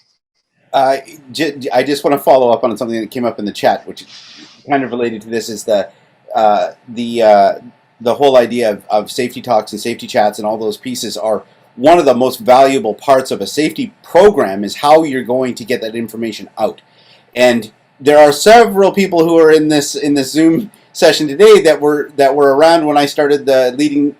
I just want to follow up on something that came up in the chat, which is kind of related to this, is the whole idea of safety talks and safety chats, and all those pieces are one of the most valuable parts of a safety program, is how you're going to get that information out. And there are several people who are in this Zoom session today that were around when I started doing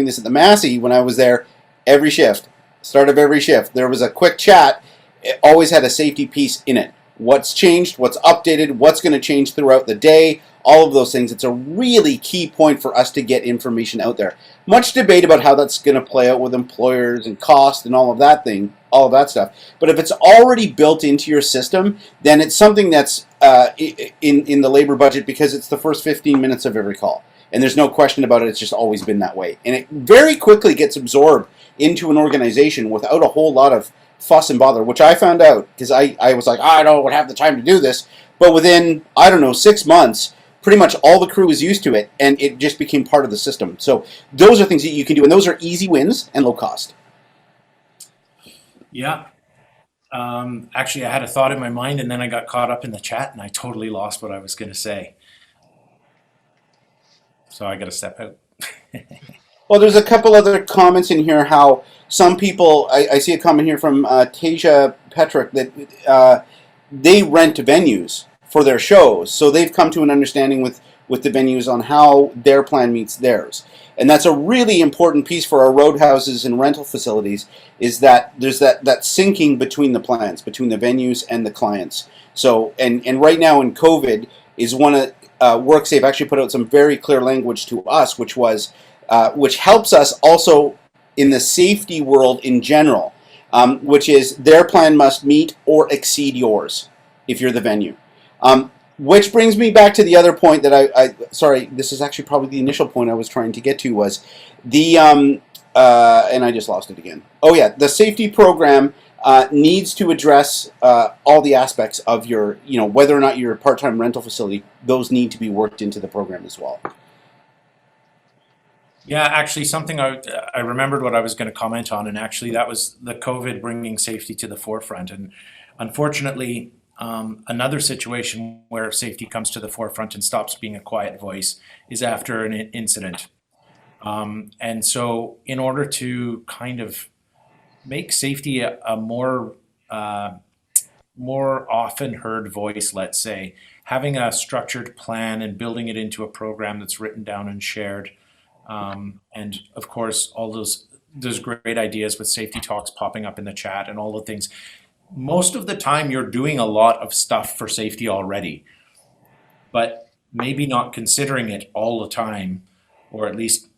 this at the Massey, when I was there every shift. Start of every shift, there was a quick chat. It always had a safety piece in it. What's changed, what's updated, what's going to change throughout the day, all of those things. It's a really key point for us to get information out there. Much debate about how that's going to play out with employers and cost and all of that stuff. But if it's already built into your system, then it's something that's in the labor budget, because it's the first 15 minutes of every call. And there's no question about it, it's just always been that way. And it very quickly gets absorbed into an organization without a whole lot of fuss and bother, which I found out, because I was like, I don't have the time to do this. But within, 6 months, pretty much all the crew was used to it, and it just became part of the system. So those are things that you can do, and those are easy wins and low cost. Yeah. Actually, I had a thought in my mind and then I got caught up in the chat and I totally lost what I was going to say. So I got to step out. Well, there's a couple other comments in here. How some people, I see a comment here from Tasia Petrick that they rent venues for their shows, so they've come to an understanding with the venues on how their plan meets theirs, and that's a really important piece for our roadhouses and rental facilities. Is that there's that syncing between the plans, between the venues and the clients. So, and right now in COVID is one of WorkSafe actually put out some very clear language to us, which was. Which helps us also in the safety world in general, which is their plan must meet or exceed yours if you're the venue. Which brings me back to the other point that sorry, this is actually probably the initial point I was trying to get to was the, and I just lost it again. Oh yeah, the safety program needs to address all the aspects of your, whether or not you're a part-time rental facility, those need to be worked into the program as well. Yeah, actually, something I remembered what I was going to comment on, and actually that was the COVID bringing safety to the forefront. And unfortunately, another situation where safety comes to the forefront and stops being a quiet voice is after an incident. And so in order to kind of make safety a more often heard voice, let's say, having a structured plan and building it into a program that's written down and shared. And of course, all those great ideas with safety talks popping up in the chat and all the things. Most of the time, you're doing a lot of stuff for safety already, but maybe not considering it all the time, or at least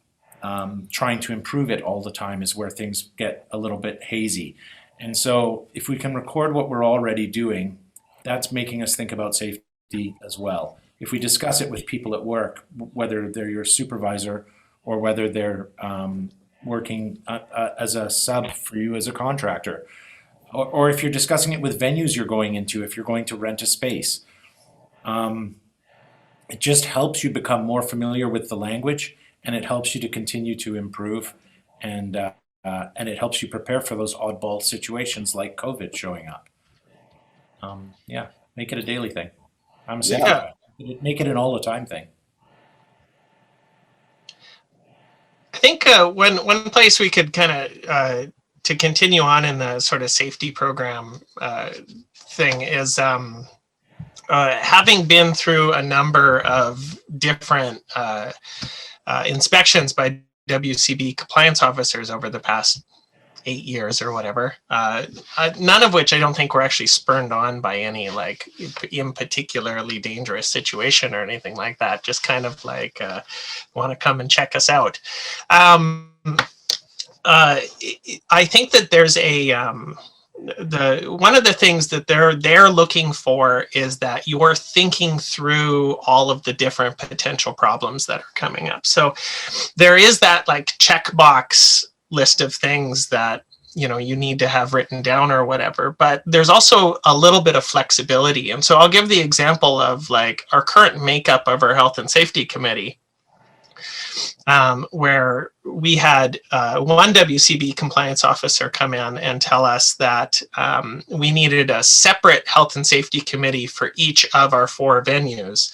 trying to improve it all the time is where things get a little bit hazy. And so if we can record what we're already doing, that's making us think about safety as well. If we discuss it with people at work, whether they're your supervisor or whether they're working as a sub for you as a contractor, or if you're discussing it with venues you're going into, if you're going to rent a space, it just helps you become more familiar with the language, and it helps you to continue to improve, and it helps you prepare for those oddball situations like COVID showing up. Yeah, make it a daily thing. I'm a safety guy. Make it an all the time thing. I think one place we could kind of to continue on in the sort of safety program thing is having been through a number of different inspections by WCB compliance officers over the past 8 years or whatever, none of which I don't think were actually spurned on by any like in particularly dangerous situation or anything like that. Just kind of like want to come and check us out. I think that there's a one of the things that they're looking for is that you're thinking through all of the different potential problems that are coming up. So there is that like checkbox list of things that you need to have written down or whatever, but there's also a little bit of flexibility. And so I'll give the example of like our current makeup of our health and safety committee, where we had one WCB compliance officer come in and tell us that we needed a separate health and safety committee for each of our 4 venues,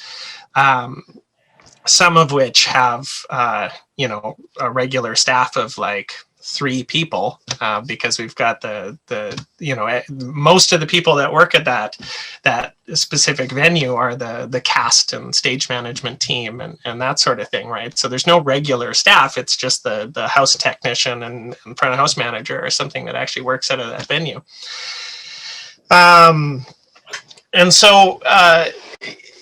some of which have a regular staff of like 3 people, because we've got the most of the people that work at that specific venue are the cast and stage management team and that sort of thing, right? So there's no regular staff. It's just the house technician and front of house manager or something that actually works out of that venue. And so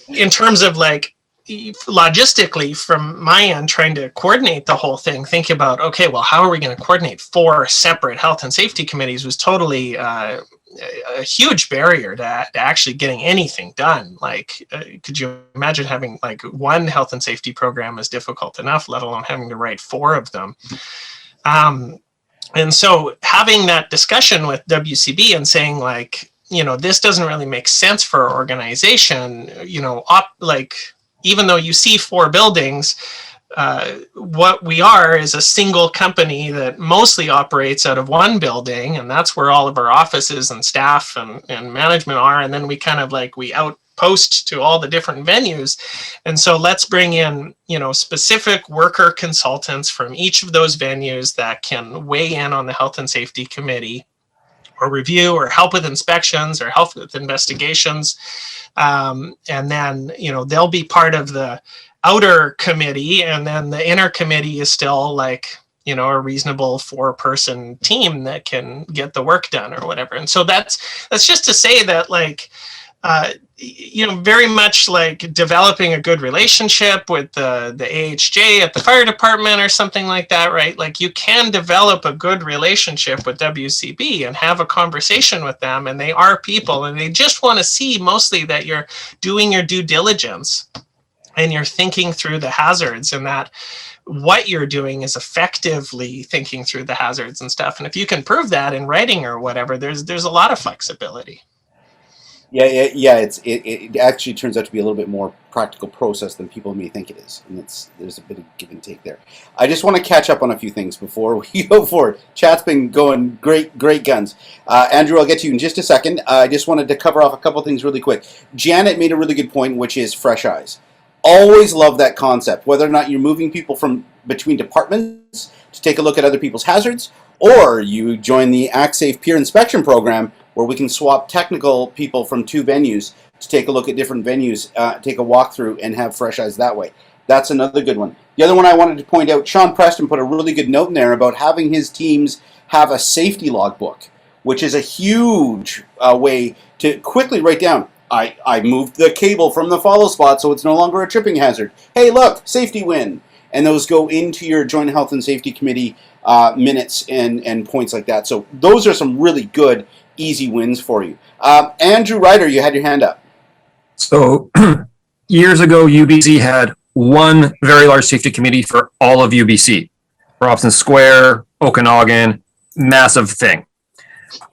in terms of like logistically from my end, trying to coordinate the whole thing, think about, okay, well, how are we going to coordinate 4 separate health and safety committees was totally a huge barrier to actually getting anything done. Like, could you imagine having like one health and safety program is difficult enough, let alone having to write 4 of them. And so having that discussion with WCB and saying like, this doesn't really make sense for our organization, like, even though you see 4 buildings, what we are is a single company that mostly operates out of one building, and that's where all of our offices and staff and management are. And then we kind of like, we outpost to all the different venues. And so let's bring in, specific worker consultants from each of those venues that can weigh in on the health and safety committee, or review, or help with inspections, or help with investigations. And then, they'll be part of the outer committee, and then the inner committee is still like, a reasonable 4-person team that can get the work done or whatever. And so that's just to say that, like, very much like developing a good relationship with the AHJ at the fire department or something like that, right? Like, you can develop a good relationship with WCB and have a conversation with them, and they are people, and they just want to see mostly that you're doing your due diligence and you're thinking through the hazards, and that what you're doing is effectively thinking through the hazards and stuff. And if you can prove that in writing or whatever, there's a lot of flexibility. Yeah. It actually turns out to be a little bit more practical process than people may think it is, and there's a bit of give and take there. I just want to catch up on a few things before we go forward. Chat's been going great guns. Andrew, I'll get to you in just a second. I just wanted to cover off a couple things really quick. Janet made a really good point, which is fresh eyes. Always love that concept, whether or not you're moving people from between departments to take a look at other people's hazards, or you join the Actsafe peer inspection program, where we can swap technical people from 2 venues to take a look at different venues, take a walkthrough, and have fresh eyes that way. That's another good one. The other one I wanted to point out, Sean Preston put a really good note in there about having his teams have a safety logbook, which is a huge way to quickly write down, I moved the cable from the follow spot so it's no longer a tripping hazard. Hey, look, safety win. And those go into your Joint Health and Safety Committee minutes and points like that. So those are some really good, easy wins for you. Andrew Ryder, you had your hand up. So years ago, UBC had one very large safety committee for all of UBC. Robson Square, Okanagan, massive thing.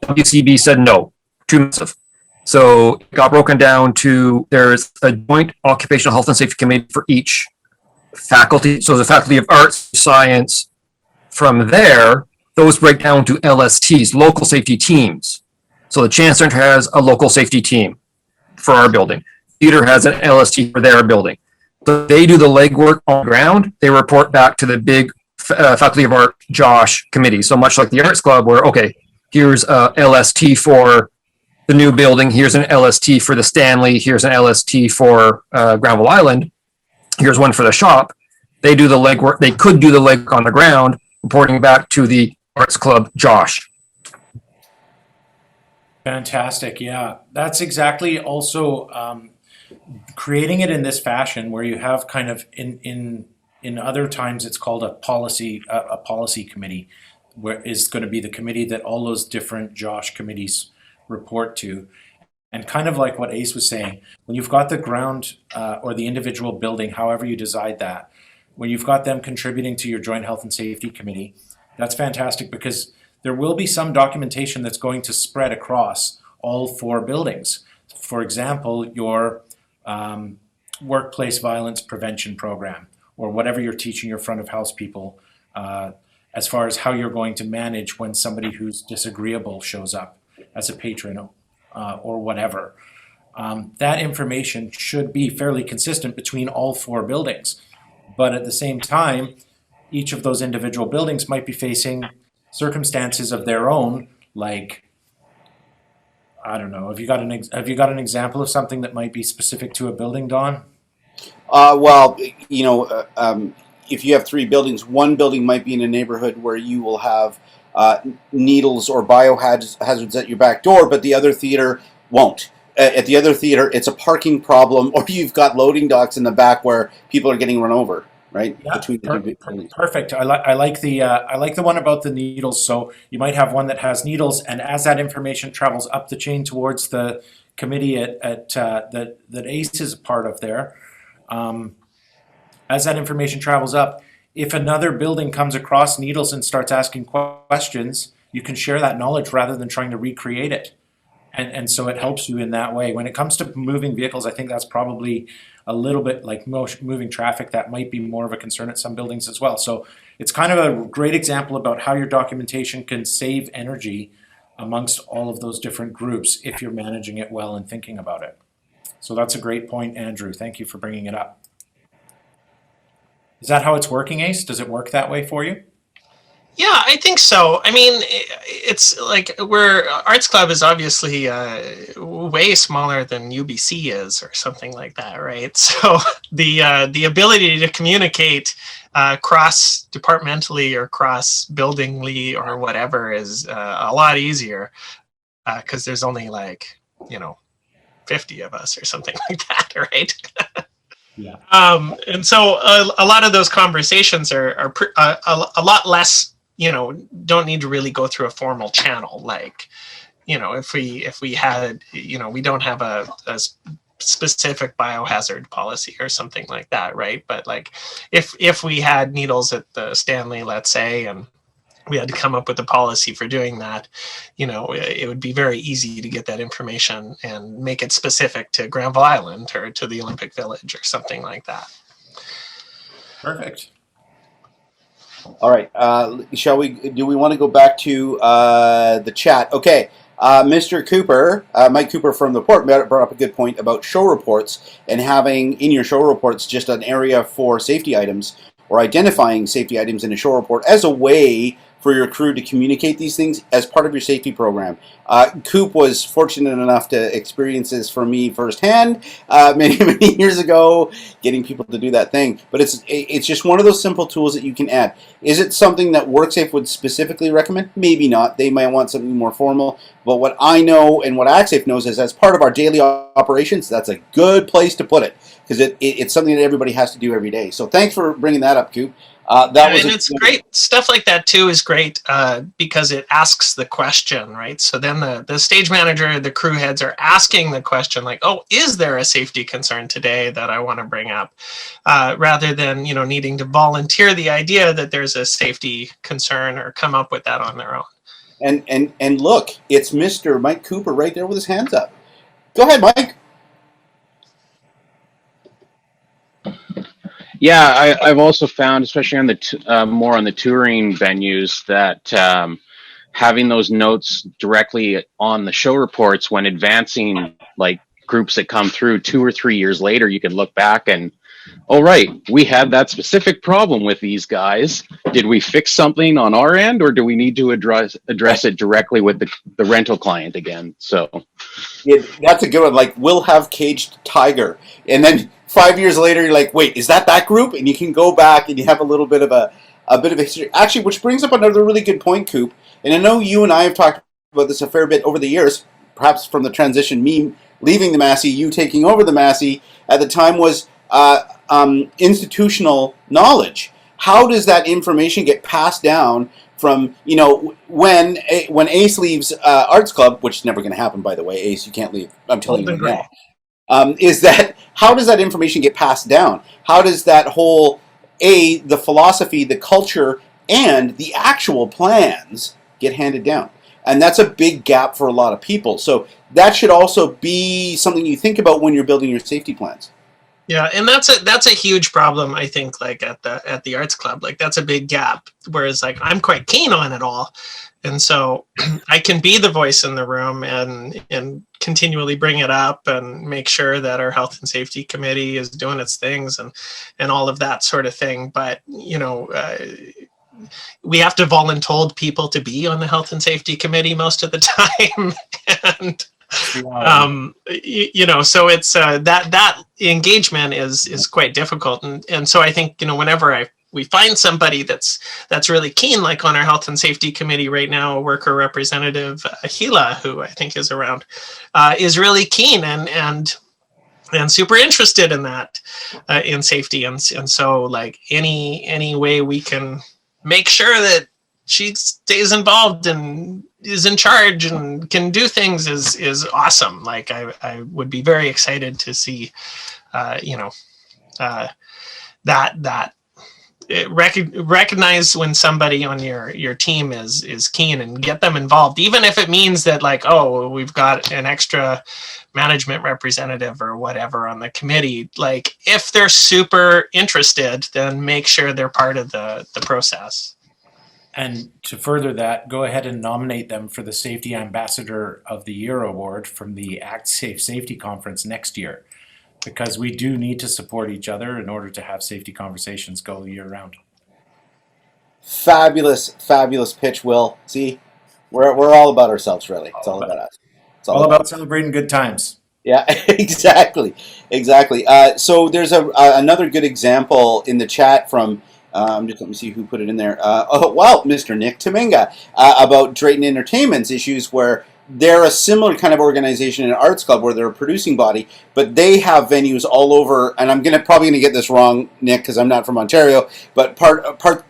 WCB said no, too massive. So it got broken down to, there's a joint occupational health and safety committee for each faculty. So the faculty of arts, science. From there, those break down to LSTs, local safety teams. So the Chancellor has a local safety team for our building. Theater has an LST for their building. So they do the legwork on the ground. They report back to the big faculty of art, Josh committee. So much like the Arts Club, where, okay, here's a LST for the new building. Here's an LST for the Stanley. Here's an LST for Granville Island. Here's one for the shop. They do the legwork. They could do the legwork on the ground, reporting back to the Arts Club, Josh. Fantastic. Yeah, that's exactly also creating it in this fashion, where you have kind of in other times it's called a policy committee, where is going to be the committee that all those different Josh committees report to. And kind of like what Ace was saying, when you've got the ground or the individual building, however you decide that, when you've got them contributing to your Joint Health and Safety Committee, that's fantastic, because there will be some documentation that's going to spread across all 4 buildings. For example, your workplace violence prevention program, or whatever you're teaching your front of house people, as far as how you're going to manage when somebody who's disagreeable shows up as a patron or whatever. That information should be fairly consistent between all 4 buildings. But at the same time, each of those individual buildings might be facing circumstances of their own, like, I don't know, have you got an example of something that might be specific to a building, Don? If you have 3 buildings, one building might be in a neighborhood where you will have needles or biohazards at your back door, but the other theater won't. At the other theater, it's a parking problem, or you've got loading docks in the back where people are getting run over, right? Yeah, perfect. I like the one about the needles. So you might have one that has needles, and as that information travels up the chain towards the committee that Ace is a part of there, as that information travels up, if another building comes across needles and starts asking questions, you can share that knowledge rather than trying to recreate it. And so it helps you in that way. When it comes to moving vehicles, I think that's probably a little bit like moving traffic. That might be more of a concern at some buildings as well. So it's kind of a great example about how your documentation can save energy amongst all of those different groups if you're managing it well and thinking about it. So that's a great point, Andrew. Thank you for bringing it up. Is that how it's working, Ace? Does it work that way for you? Yeah, I think so. I mean, it's like Arts Club is obviously way smaller than UBC is, or something like that, right? So the ability to communicate cross departmentally or cross buildingly or whatever is a lot easier because there's only 50 of us or something like that, right? Yeah. And so a lot of those conversations are a lot less, don't need to really go through a formal channel. Like, if we had, we don't have a specific biohazard policy or something like that, right? But like, if we had needles at the Stanley, let's say, and we had to come up with a policy for doing that, it would be very easy to get that information and make it specific to Granville Island or to the Olympic Village or something like that. Perfect. All right. Do we want to go back to the chat? Okay. Mr. Cooper, Mike Cooper from the port brought up a good point about show reports and having in your show reports just an area for safety items or identifying safety items in a show report as a way for your crew to communicate these things as part of your safety program. Coop was fortunate enough to experience this from me firsthand many years ago, getting people to do that thing. But it's just one of those simple tools that you can add. Is it something that WorkSafe would specifically recommend? Maybe not. They might want something more formal. But what I know and what Actsafe knows is as part of our daily operations, that's a good place to put it because it's something that everybody has to do every day. So thanks for bringing that up, Coop. It's great. Stuff like that too is great because it asks the question, right? So then the stage manager, the crew heads are asking the question like, oh, is there a safety concern today that I want to bring up? Rather than, needing to volunteer the idea that there's a safety concern or come up with that on their own. And look, it's Mr. Mike Cooper right there with his hands up. Go ahead, Mike. Yeah, I've also found, especially on the more on the touring venues, that having those notes directly on the show reports when advancing like groups that come through 2 or 3 years later, you can look back and, oh, right, we had that specific problem with these guys. Did we fix something on our end, or do we need to address it directly with the rental client again? So yeah, that's a good one. Like, we'll have caged tiger, and then 5 years later, you're like, wait, is that group? And you can go back and you have a little bit of a history. Actually, which brings up another really good point, Coop. And I know you and I have talked about this a fair bit over the years, perhaps from the transition, me leaving the Massey, you taking over the Massey at the time, was institutional knowledge. How does that information get passed down from, when Ace leaves Arts Club, which is never going to happen, by the way, Ace, you can't leave. I'm telling you now. Is that how does that information get passed down? How does that whole the philosophy, the culture, and the actual plans get handed down? And that's a big gap for a lot of people. So that should also be something you think about when you're building your safety plans. Yeah, and that's a huge problem, I think, like at the Arts Club. Like that's a big gap. Whereas like I'm quite keen on it all. And so I can be the voice in the room and continually bring it up and make sure that our health and safety committee is doing its things and all of that sort of thing. But, we have to voluntold people to be on the health and safety committee most of the time. And, so it's that engagement is quite difficult. And so I think, whenever we find somebody that's really keen, like on our health and safety committee right now, a worker representative, Hila, who I think is around, is really keen and super interested in that, in safety. And so like any way we can make sure that she stays involved and is in charge and can do things is awesome. Like I would be very excited to see, that recognize when somebody on your team is keen and get them involved, even if it means that, like, oh, we've got an extra management representative or whatever on the committee. Like, if they're super interested, then make sure they're part of the process. And to further that, go ahead and nominate them for the Safety Ambassador of the Year award from the Actsafe Safety Conference next year, because we do need to support each other in order to have safety conversations go year round. Fabulous, fabulous pitch, Will. See, we're all about ourselves, really. It's all about us. It's All about celebrating good times. Yeah, exactly. So there's another good example in the chat from, just let me see who put it in there. Oh, wow, Mr. Nick Tominga, about Drayton Entertainment's issues where they're a similar kind of organization in an arts club where they're a producing body, but they have venues all over, and I'm probably gonna get this wrong, Nick, because I'm not from Ontario, but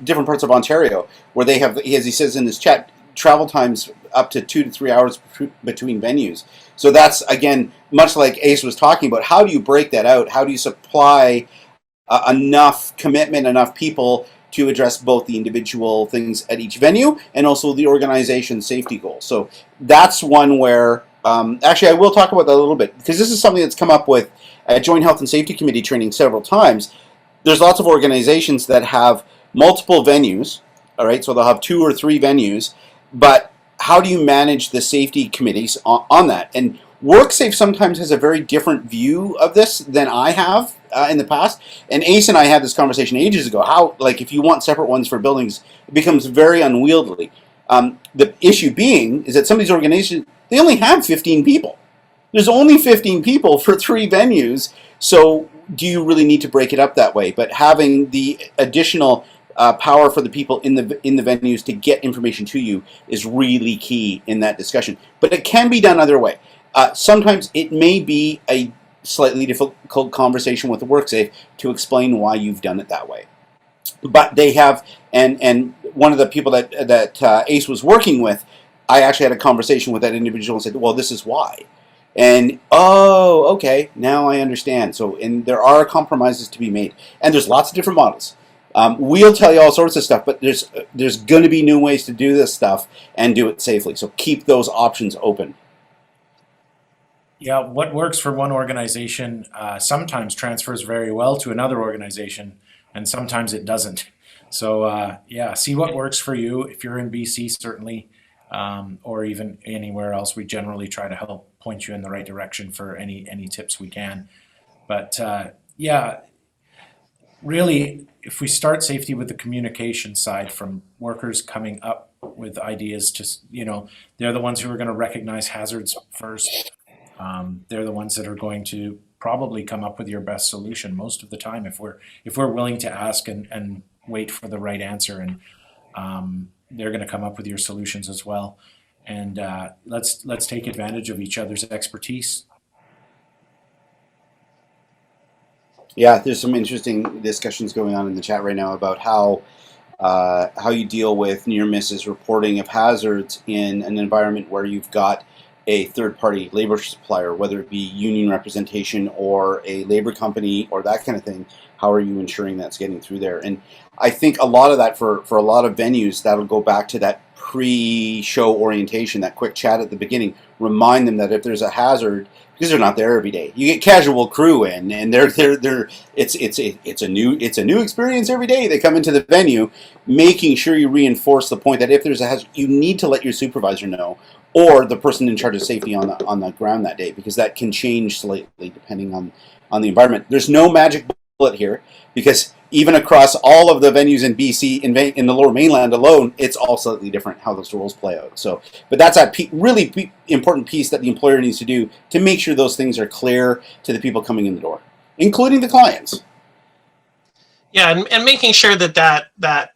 different parts of Ontario where they have, as he says in this chat, travel times up to 2 to 3 hours between venues. So that's, again, much like Ace was talking about, how do you break that out? How do you supply enough commitment, enough people to address both the individual things at each venue and also the organization safety goals? So that's one where, actually I will talk about that a little bit, because this is something that's come up with at Joint Health and Safety Committee training several times. There's lots of organizations that have multiple venues, all right, so they'll have 2 or 3 venues, but how do you manage the safety committees on that? And WorkSafe sometimes has a very different view of this than I have in the past. And Ace and I had this conversation ages ago. How, like, if you want separate ones for buildings, it becomes very unwieldy. The issue being is that some of these organizations, they only have 15 people. There's only 15 people for 3 venues. So do you really need to break it up that way? But having the additional power for the people in the venues to get information to you is really key in that discussion. But it can be done either way. Sometimes it may be a slightly difficult conversation with the WorkSafe to explain why you've done it that way. But they have, and one of the people that Ace was working with, I actually had a conversation with that individual and said, well, this is why. And, oh, okay, now I understand. So, and there are compromises to be made. And there's lots of different models. We'll tell you all sorts of stuff, but there's going to be new ways to do this stuff and do it safely. So keep those options open. Yeah, what works for one organization sometimes transfers very well to another organization, and sometimes it doesn't. So yeah, see what works for you. If you're in BC, certainly, or even anywhere else, we generally try to help point you in the right direction for any tips we can. But yeah, really, if we start safety with the communication side, from workers coming up with ideas, just, you know, they're the ones who are going to recognize hazards first. They're the ones that are going to probably come up with your best solution most of the time, if we're willing to ask and wait for the right answer, and they're going to come up with your solutions as well. And let's take advantage of each other's expertise. Yeah, there's some interesting discussions going on in the chat right now about how you deal with near misses, reporting of hazards in an environment where you've got a third-party labor supplier, whether it be union representation or a labor company or that kind of thing. How are you ensuring that's getting through there? And I think a lot of that for a lot of venues, that'll go back to that pre-show orientation, that quick chat at the beginning. Remind them that if there's a hazard, because they're not there every day. You get casual crew in, and it's a new experience every day. They come into the venue, making sure you reinforce the point that if there's a hazard, you need to let your supervisor know, or the person in charge of safety on the ground that day, because that can change slightly depending on the environment. There's no magic bullet here, because even across all of the venues in BC, in the Lower Mainland alone, it's all slightly different how those rules play out. So, but that's a really important piece that the employer needs to do to make sure those things are clear to the people coming in the door, including the clients. Yeah, and making sure that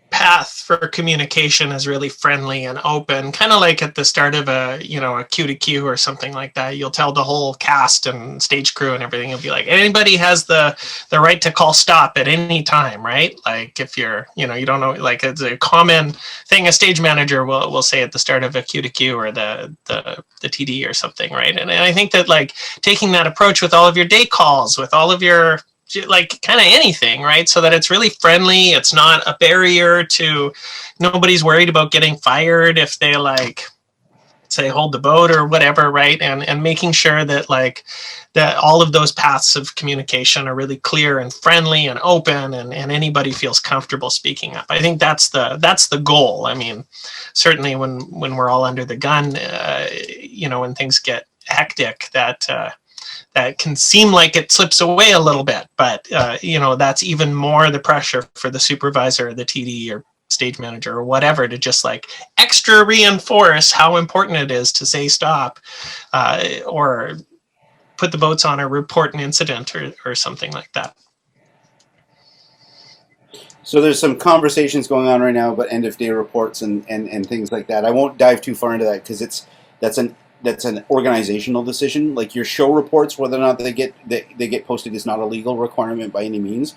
path for communication is really friendly and open, kind of like at the start of a Q to Q or something like that. You'll tell the whole cast and stage crew and everything. You'll be like, anybody has the right to call stop at any time, right? Like if you're, you don't know, like it's a common thing a stage manager will say at the start of a Q to Q or the TD or something, right? And I think that, like, taking that approach with all of your day calls, with all of your like kind of anything, right? So that it's really friendly. It's not a barrier to, nobody's worried about getting fired if they like say hold the boat or whatever, right? And making sure that like that all of those paths of communication are really clear and friendly and open, and anybody feels comfortable speaking up. I think that's the goal. I mean, certainly when we're all under the gun, when things get hectic, that can seem like it slips away a little bit, but that's even more the pressure for the supervisor, the TD, or stage manager or whatever, to just like extra reinforce how important it is to say stop, or put the boats on, or report an incident, or something like that. So there's some conversations going on right now about end of day reports and things like that. I won't dive too far into that because that's an organizational decision. Like your show reports, whether or not they get posted is not a legal requirement by any means.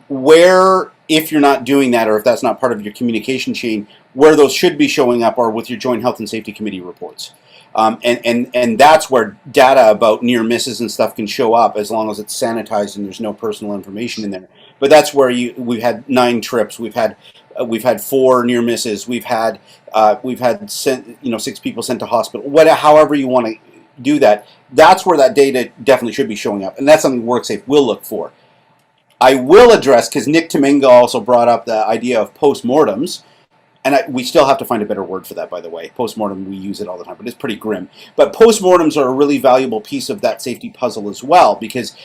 Where, if you're not doing that, or if that's not part of your communication chain, where those should be showing up are with your joint health and safety committee reports. And that's where data about near misses and stuff can show up, as long as it's sanitized and there's no personal information in there. But that's where we've had 9 trips, we've had 4 near misses, we've had 6 people sent to hospital. However you want to do that, that's where that data definitely should be showing up, and that's something WorkSafe will look for. I will address, because Nick Tominga also brought up the idea of postmortems. And we still have to find a better word for that, by the way. Postmortem, we use it all the time, but it's pretty grim. But postmortems are a really valuable piece of that safety puzzle as well, because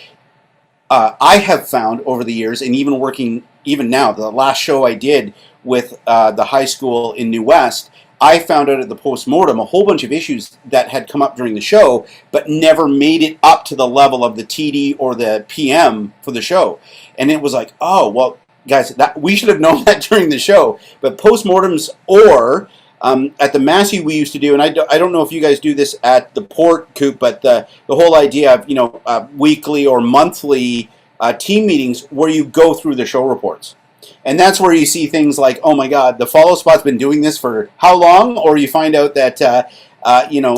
I have found over the years, and even now, the last show I did with the high school in New West, I found out at the postmortem a whole bunch of issues that had come up during the show, but never made it up to the level of the TD or the PM for the show. And it was like, oh, well, guys, we should have known that during the show. But postmortems, or at the Massey we used to do, and I don't know if you guys do this at the Port, Coop, but the whole idea of weekly or monthly team meetings where you go through the show reports. And that's where you see things like, oh my God, the follow spot's been doing this for how long? Or you find out that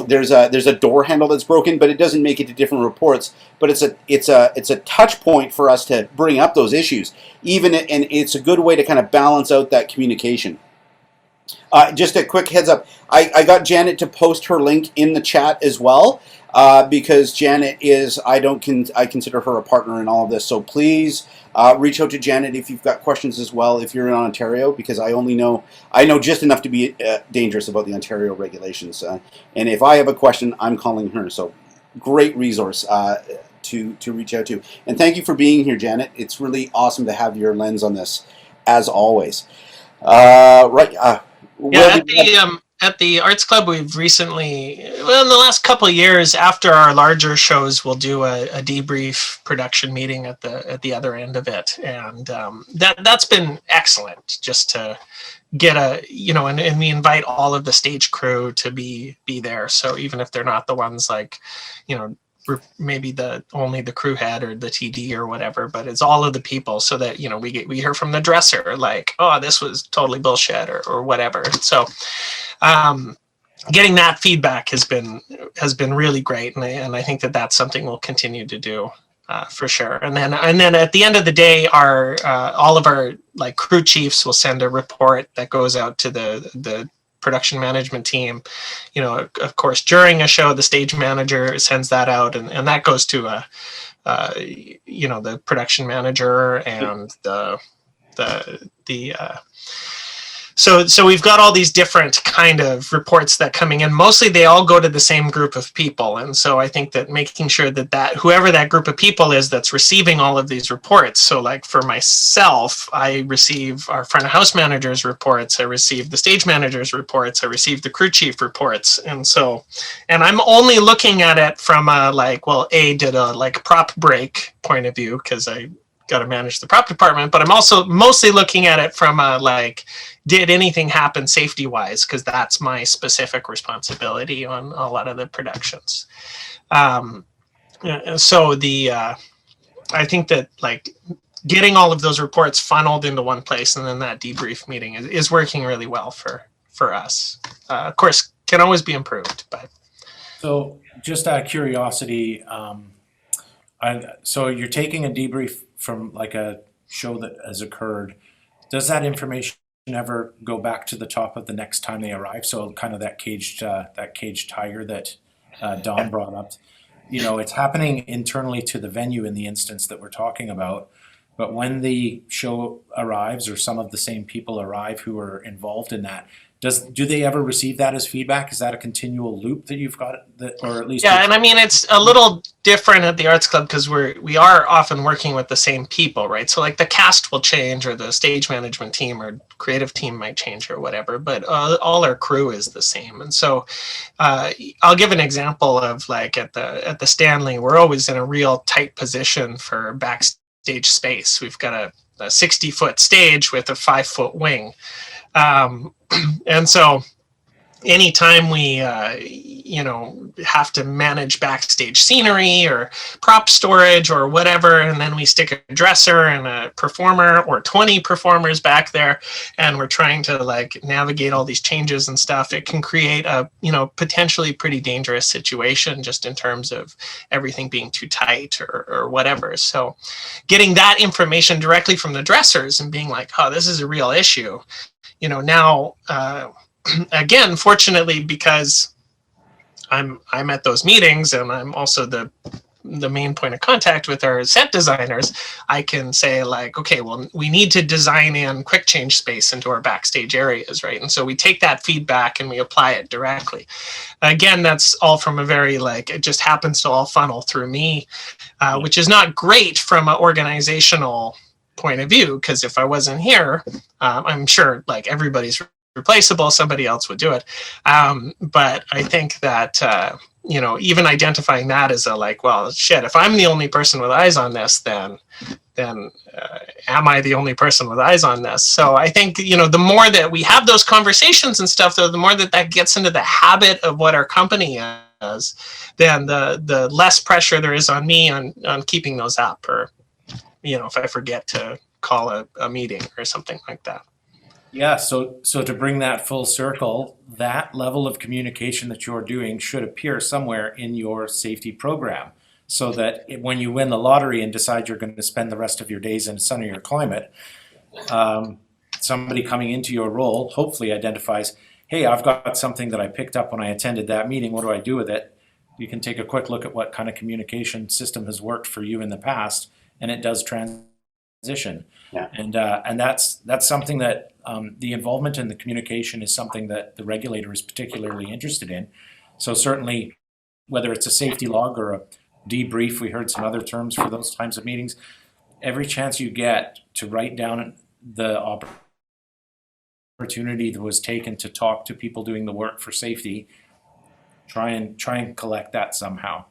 there's a door handle that's broken, but it doesn't make it to different reports. But it's a touch point for us to bring up those issues, and it's a good way to kind of balance out that communication. Just a quick heads up, I got Janet to post her link in the chat as well, because Janet is, I consider her a partner in all of this. So please reach out to Janet if you've got questions as well, if you're in Ontario, because I know just enough to be dangerous about the Ontario regulations. And if I have a question, I'm calling her. So great resource to reach out to. And thank you for being here, Janet. It's really awesome to have your lens on this, as always. At the Arts Club, we've recently, in the last couple of years, after our larger shows, we'll do a debrief production meeting at the other end of it, and that's been excellent. Just to get and we invite all of the stage crew to be there. So even if they're not the ones like, maybe only the crew head or the TD or whatever, but it's all of the people, so that we hear from the dresser like, oh, this was totally bullshit or whatever. So getting that feedback has been really great, and I think that's something we'll continue to do for sure. And then at the end of the day, all of our like crew chiefs will send a report that goes out to the production management team. Of course, during a show, the stage manager sends that out, and that goes to the production manager and so we've got all these different kind of reports that coming in. Mostly they all go to the same group of people, and so I think that making sure that whoever that group of people is that's receiving all of these reports. So like for myself, I receive our front of house manager's reports, I receive the stage manager's reports, I receive the crew chief reports, and I'm only looking at it from did a prop break point of view, because I got to manage the prop department, but I'm also mostly looking at it from did anything happen safety wise, because that's my specific responsibility on a lot of the productions. So I think that getting all of those reports funneled into one place, and then that debrief meeting is working really well for us. Of course, can always be improved, but. So just out of curiosity, So you're taking a debrief from like a show that has occurred. Does that information ever go back to the top of the next time they arrive? So kind of that caged tiger that Don brought up. It's happening internally to the venue in the instance that we're talking about. But when the show arrives, or some of the same people arrive who are involved in that, do they ever receive that as feedback? Is that a continual loop that you've got, or at least? Yeah, and I mean, it's a little different at the Arts Club because we are often working with the same people, right? So like the cast will change, or the stage management team or creative team might change, or whatever, but all our crew is the same. And so I'll give an example of like at the Stanley, we're always in a real tight position for backstage space. We've got a 60-foot stage with a 5-foot wing. And so anytime we have to manage backstage scenery or prop storage or whatever, and then we stick a dresser and a performer or 20 performers back there, and we're trying to like navigate all these changes and stuff, it can create a potentially pretty dangerous situation just in terms of everything being too tight or whatever. So getting that information directly from the dressers and being like, oh, this is a real issue, now again, fortunately, because I'm at those meetings and I'm also the main point of contact with our set designers, I can say like, okay, well, we need to design in quick change space into our backstage areas, right? And so we take that feedback and we apply it directly. Again, that's all from a very it just happens to all funnel through me, which is not great from an organizational point of view, because if I wasn't here, I'm sure like everybody's replaceable, somebody else would do it. But I think that, even identifying that as well, shit, if I'm the only person with eyes on this, then am I the only person with eyes on this? So I think, the more that we have those conversations and stuff, though, the more that gets into the habit of what our company is, then the less pressure there is on me on keeping those up, or, if I forget to call a meeting or something like that. Yeah, so to bring that full circle, that level of communication that you're doing should appear somewhere in your safety program, so that when you win the lottery and decide you're going to spend the rest of your days in a sunnier climate, somebody coming into your role hopefully identifies, hey, I've got something that I picked up when I attended that meeting. What do I do with it? You can take a quick look at what kind of communication system has worked for you in the past, and it does transition. Yeah. And that's something that the involvement in the communication is something that the regulator is particularly interested in. So certainly, whether it's a safety log or a debrief, we heard some other terms for those types of meetings, every chance you get to write down the opportunity that was taken to talk to people doing the work for safety, try and collect that somehow.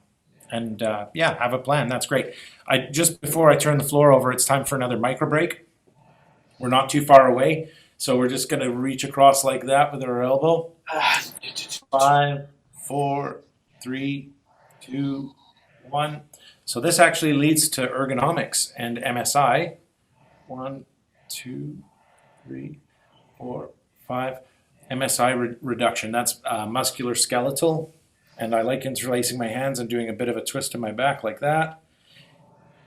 And have a plan. That's great. Just before I turn the floor over, it's time for another micro break. We're not too far away, so we're just going to reach across like that with our elbow. 5, 4, 3, 2, 1. So this actually leads to ergonomics and MSI. 1, 2, 3, 4, 5. MSI reduction. That's muscular skeletal. And I like interlacing my hands and doing a bit of a twist in my back like that.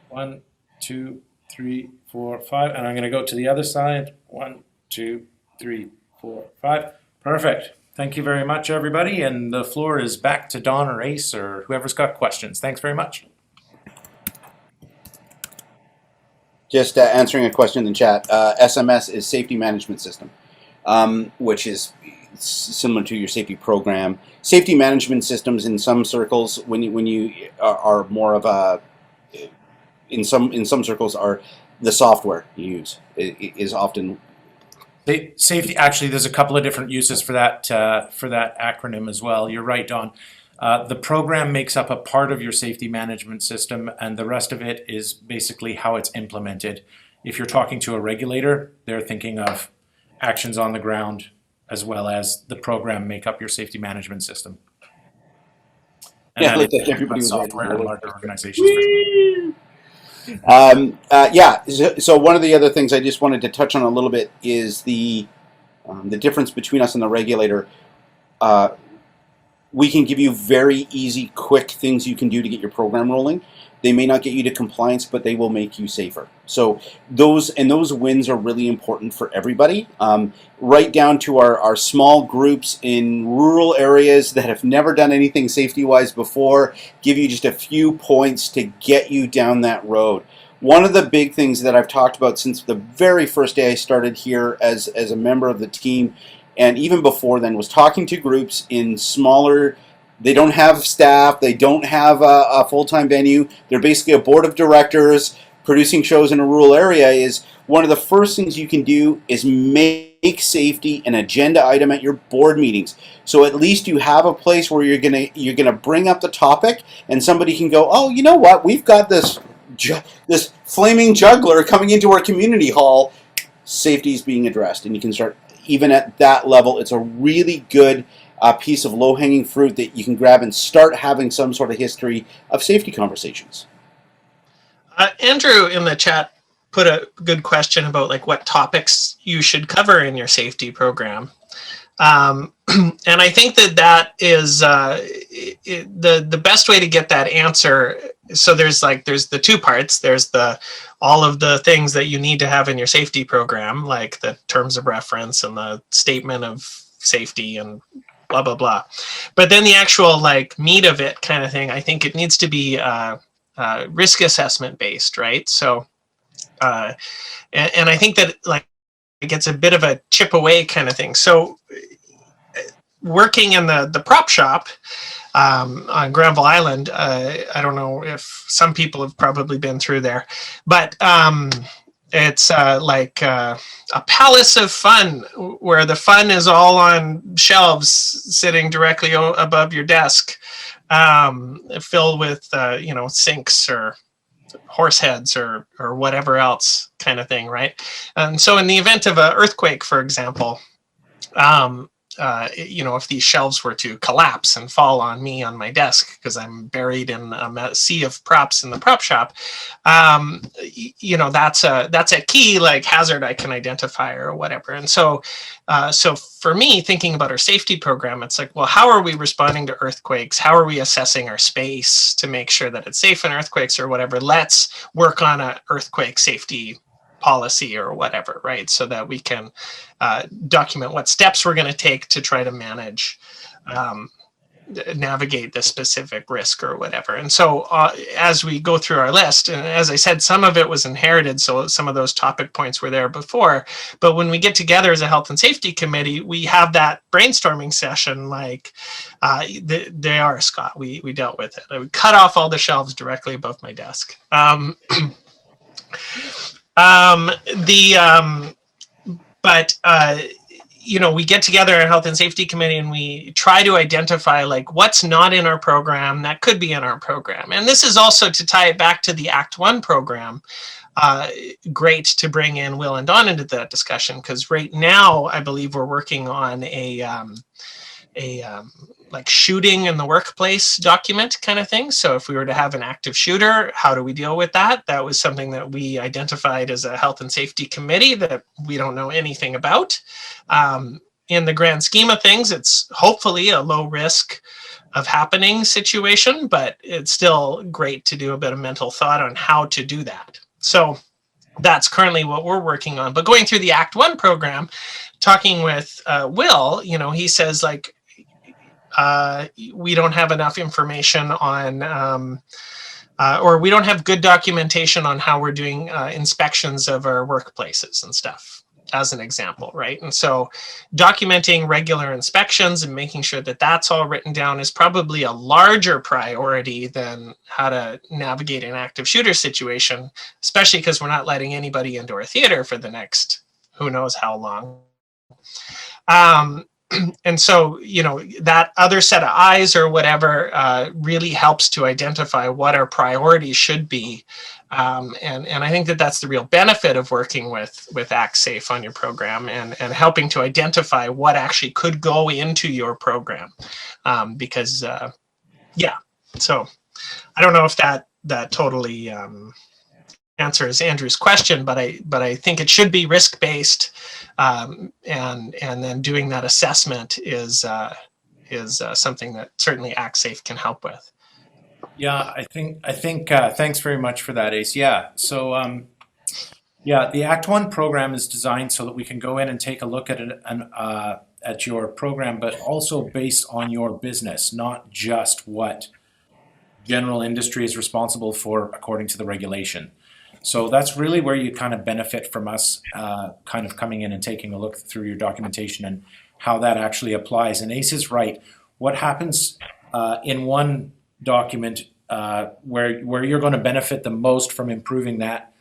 1, 2, 3, 4, 5. And I'm going to go to the other side. 1, 2, 3, 4, 5. Perfect. Thank you very much, everybody. And the floor is back to Don or Ace or whoever's got questions. Thanks very much. Just answering a question in the chat. SMS is Safety Management System, which is similar to your safety program. Safety management systems in some circles, when you are more of a, in some circles, are the software you use is often. Safety. Actually, there's a couple of different uses for that acronym as well. You're right, Don. The program makes up a part of your safety management system, and the rest of it is basically how it's implemented. If you're talking to a regulator, they're thinking of actions on the ground, as well as the program make up your safety management system. And yeah, like everybody was software in larger organizations. So one of the other things I just wanted to touch on a little bit is the difference between us and the regulator. we can give you very easy, quick things you can do to get your program rolling. They may not get you to compliance, but they will make you safer. So those wins are really important for everybody, right down to our small groups in rural areas that have never done anything safety-wise before, give you just a few points to get you down that road. One of the big things that I've talked about since the very first day I started here as a member of the team, and even before then, was talking to groups in smaller. They don't have staff. They don't have a full-time venue. They're basically a board of directors producing shows in a rural area. Is one of the first things you can do is make safety an agenda item at your board meetings. So at least you have a place where you're gonna bring up the topic, and somebody can go, oh, you know what? We've got this flaming juggler coming into our community hall. Safety is being addressed, and you can start even at that level. It's a really good piece of low-hanging fruit that you can grab and start having some sort of history of safety conversations. Andrew in the chat put a good question about like what topics you should cover in your safety program. And I think that is the best way to get that answer. So there's the two parts. There's all of the things that you need to have in your safety program, like the terms of reference and the statement of safety and blah, blah, blah. But then the actual like meat of it kind of thing, I think it needs to be risk assessment based, right? So, and I think that like it gets a bit of a chip away kind of thing. So working in the prop shop on Granville Island, I don't know if some people have probably been through there, but it's like a palace of fun where the fun is all on shelves sitting directly above your desk, filled with sinks or horse heads or whatever else kind of thing, right? And so in the event of an earthquake, for example, if these shelves were to collapse and fall on me on my desk because I'm buried in a sea of props in the prop shop, that's a key like hazard I can identify or whatever. And so for me, thinking about our safety program, it's like, well, how are we responding to earthquakes? How are we assessing our space to make sure that it's safe in earthquakes or whatever? Let's work on an earthquake safety policy or whatever, right? So that we can document what steps we're going to take to try to manage, navigate the specific risk or whatever. And so as we go through our list, and as I said, some of it was inherited, so some of those topic points were there before, but when we get together as a health and safety committee, we have that brainstorming session like they are, Scott, we dealt with it. I would cut off all the shelves directly above my desk. We get together at Health and Safety Committee and we try to identify like what's not in our program that could be in our program. And this is also to tie it back to the Act 1 program. Great to bring in Will and Don into that discussion, because right now I believe we're working on a like shooting in the workplace document kind of thing. So if we were to have an active shooter, how do we deal with that? That was something that we identified as a health and safety committee that we don't know anything about. In the grand scheme of things, it's hopefully a low risk of happening situation, but it's still great to do a bit of mental thought on how to do that. So that's currently what we're working on. But going through the Act 1 program, talking with Will, he says like, we don't have enough information on, or we don't have good documentation on how we're doing inspections of our workplaces and stuff, as an example, right? And so documenting regular inspections and making sure that that's all written down is probably a larger priority than how to navigate an active shooter situation, especially because we're not letting anybody into our theater for the next who knows how long. And so, that other set of eyes or whatever really helps to identify what our priorities should be. And I think that that's the real benefit of working with Actsafe on your program and helping to identify what actually could go into your program. So I don't know if that totally answers Andrew's question, but I think it should be risk-based, and then doing that assessment is is something that certainly Actsafe can help with. Yeah, I think thanks very much for that, Ace. Yeah, so yeah, the Act 1 program is designed so that we can go in and take a look at it and at your program, but also based on your business, not just what general industry is responsible for according to the regulation. So that's really where you kind of benefit from us kind of coming in and taking a look through your documentation and how that actually applies. And Ace is right. What happens in one document where you're going to benefit the most from improving that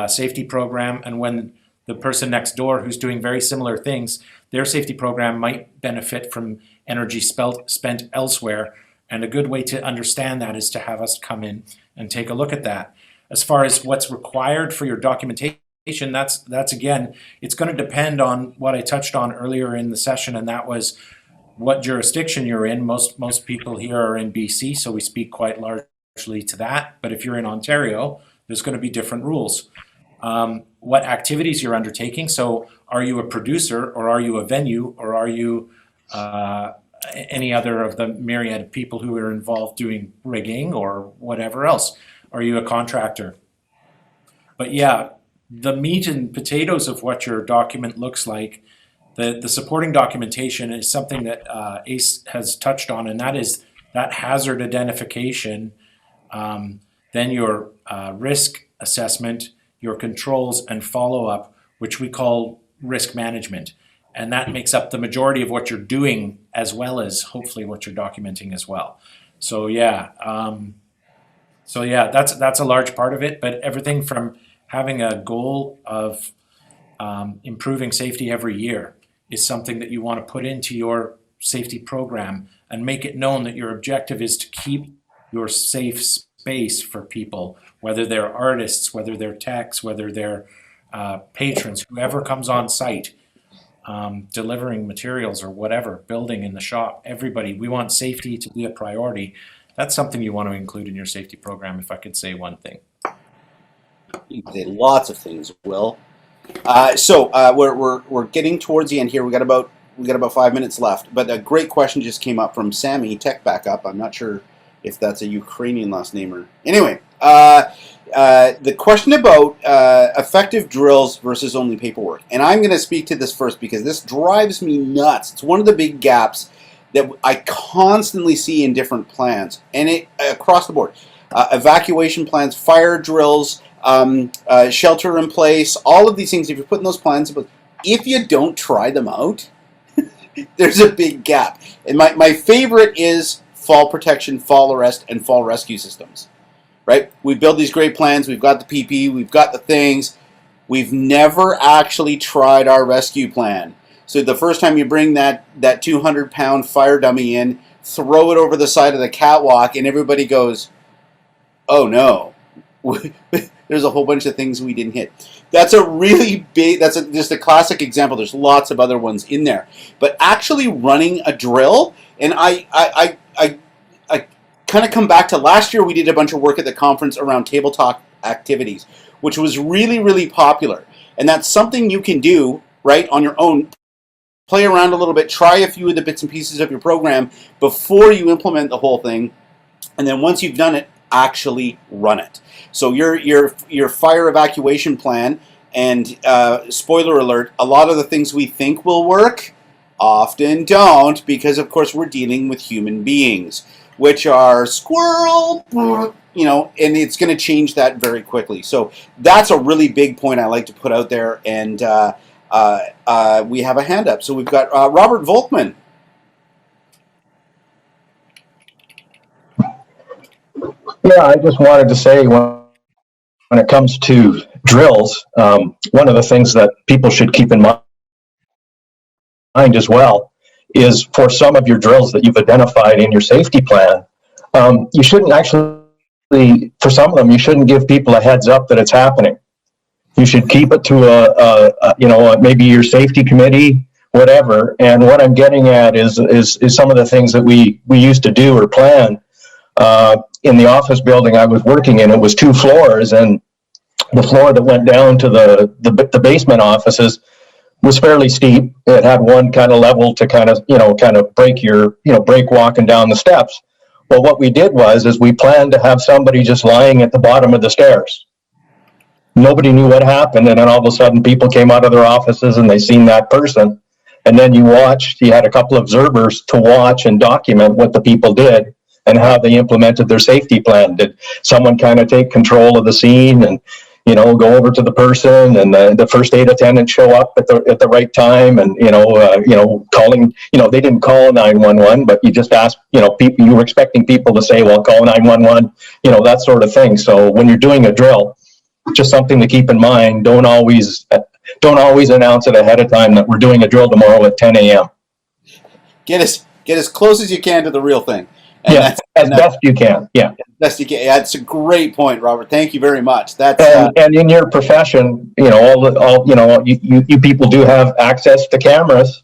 safety program, and when the person next door who's doing very similar things, their safety program might benefit from energy spent elsewhere. And a good way to understand that is to have us come in and take a look at that. As far as what's required for your documentation, that's again, it's going to depend on what I touched on earlier in the session, and that was what jurisdiction you're in. Most people here are in BC, so we speak quite largely to that. But if you're in Ontario, there's going to be different rules. What activities you're undertaking. So are you a producer, or are you a venue, or are you any other of the myriad of people who are involved doing rigging or whatever else? Are you a contractor? But yeah, the meat and potatoes of what your document looks like, the supporting documentation is something that Ace has touched on, and that is that hazard identification, then your risk assessment, your controls and follow-up, which we call risk management. And that makes up the majority of what you're doing, as well as hopefully what you're documenting as well. So yeah, that's a large part of it, but everything from having a goal of improving safety every year is something that you want to put into your safety program and make it known that your objective is to keep your safe space for people, whether they're artists, whether they're techs, whether they're patrons, whoever comes on site, delivering materials or whatever, building in the shop, everybody. We want safety to be a priority. That's something you want to include in your safety program, if I could say one thing. You can say lots of things, Will. We're getting towards the end here. We got about 5 minutes left. But a great question just came up from Sammy Tech Backup. I'm not sure if that's a Ukrainian last name or anyway. The question about effective drills versus only paperwork, and I'm going to speak to this first because this drives me nuts. It's one of the big gaps that I constantly see in different plans, and it across the board. Evacuation plans, fire drills, shelter in place, all of these things. If you're putting those plans, but if you don't try them out, there's a big gap. And my favorite is fall protection, fall arrest, and fall rescue systems. Right? We build these great plans. We've got the PP. We've got the things. We've never actually tried our rescue plan. So the first time you bring that 200-pound fire dummy in, throw it over the side of the catwalk, and everybody goes, "Oh no, there's a whole bunch of things we didn't hit." That's a really big. Just a classic example. There's lots of other ones in there, but actually running a drill, and I kind of come back to last year. We did a bunch of work at the conference around tabletop activities, which was really, really popular. And that's something you can do, right, on your own. Play around a little bit, try a few of the bits and pieces of your program before you implement the whole thing. And then once you've done it, actually run it. So your fire evacuation plan, and spoiler alert, a lot of the things we think will work often don't, because of course we're dealing with human beings, which are squirrel, and it's going to change that very quickly. So that's a really big point I like to put out there. And we have a hand up. So we've got Robert Volkman. Yeah, I just wanted to say when it comes to drills, one of the things that people should keep in mind as well is for some of your drills that you've identified in your safety plan, you shouldn't actually, for some of them, you shouldn't give people a heads up that it's happening. You should keep it to maybe your safety committee, whatever. And what I'm getting at is some of the things that we used to do or plan. In the office building I was working in, it was 2 floors, and the floor that went down to the basement offices was fairly steep. It had one kind of level to kind of break walking down the steps. Well, what we did is we planned to have somebody just lying at the bottom of the stairs. Nobody knew what happened, and then all of a sudden people came out of their offices and they seen that person. And then you had a couple of observers to watch and document what the people did and how they implemented their safety plan. Did someone kind of take control of the scene and, go over to the person, and the first aid attendant show up at the right time, and calling. They didn't call 911, but you just asked. People, you were expecting people to say, "Well, call 911," that sort of thing. So when you're doing a drill, just something to keep in mind. Don't always announce it ahead of time that we're doing a drill tomorrow at 10 a.m. Get as close as you can to the real thing. And yeah, as best you can. Yeah, best you can. Yeah, that's a great point, Robert. Thank you very much. That's and in your profession, you people do have access to cameras.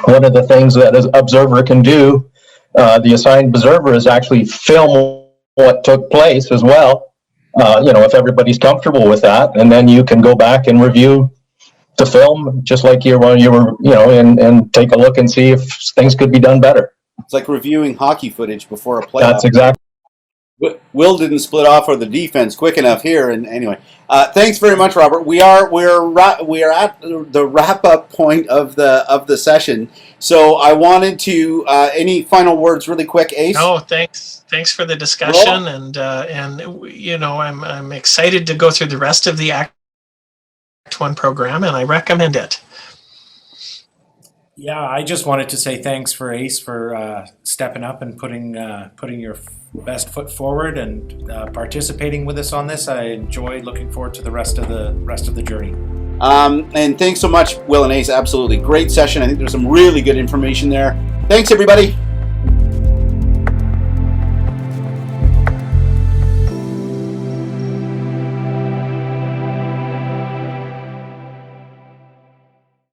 One of the things that an observer can do, the assigned observer, is actually film what took place as well. If everybody's comfortable with that, and then you can go back and review the film just like you were, and take a look and see if things could be done better. It's like reviewing hockey footage before a playoff. That's exactly. Will didn't split off for the defense quick enough here, and anyway, thanks very much, Robert. We are at the wrap up point of the session. So I wanted to any final words, really quick, Ace? No, thanks for the discussion, and I'm excited to go through the rest of the Act 1 program, and I recommend it. Yeah, I just wanted to say thanks for Ace for stepping up and putting your best foot forward and participating with us on this. I enjoyed. Looking forward to the rest of the journey. And thanks so much, Will and Ace. Absolutely great session. I think there's some really good information there. Thanks, everybody.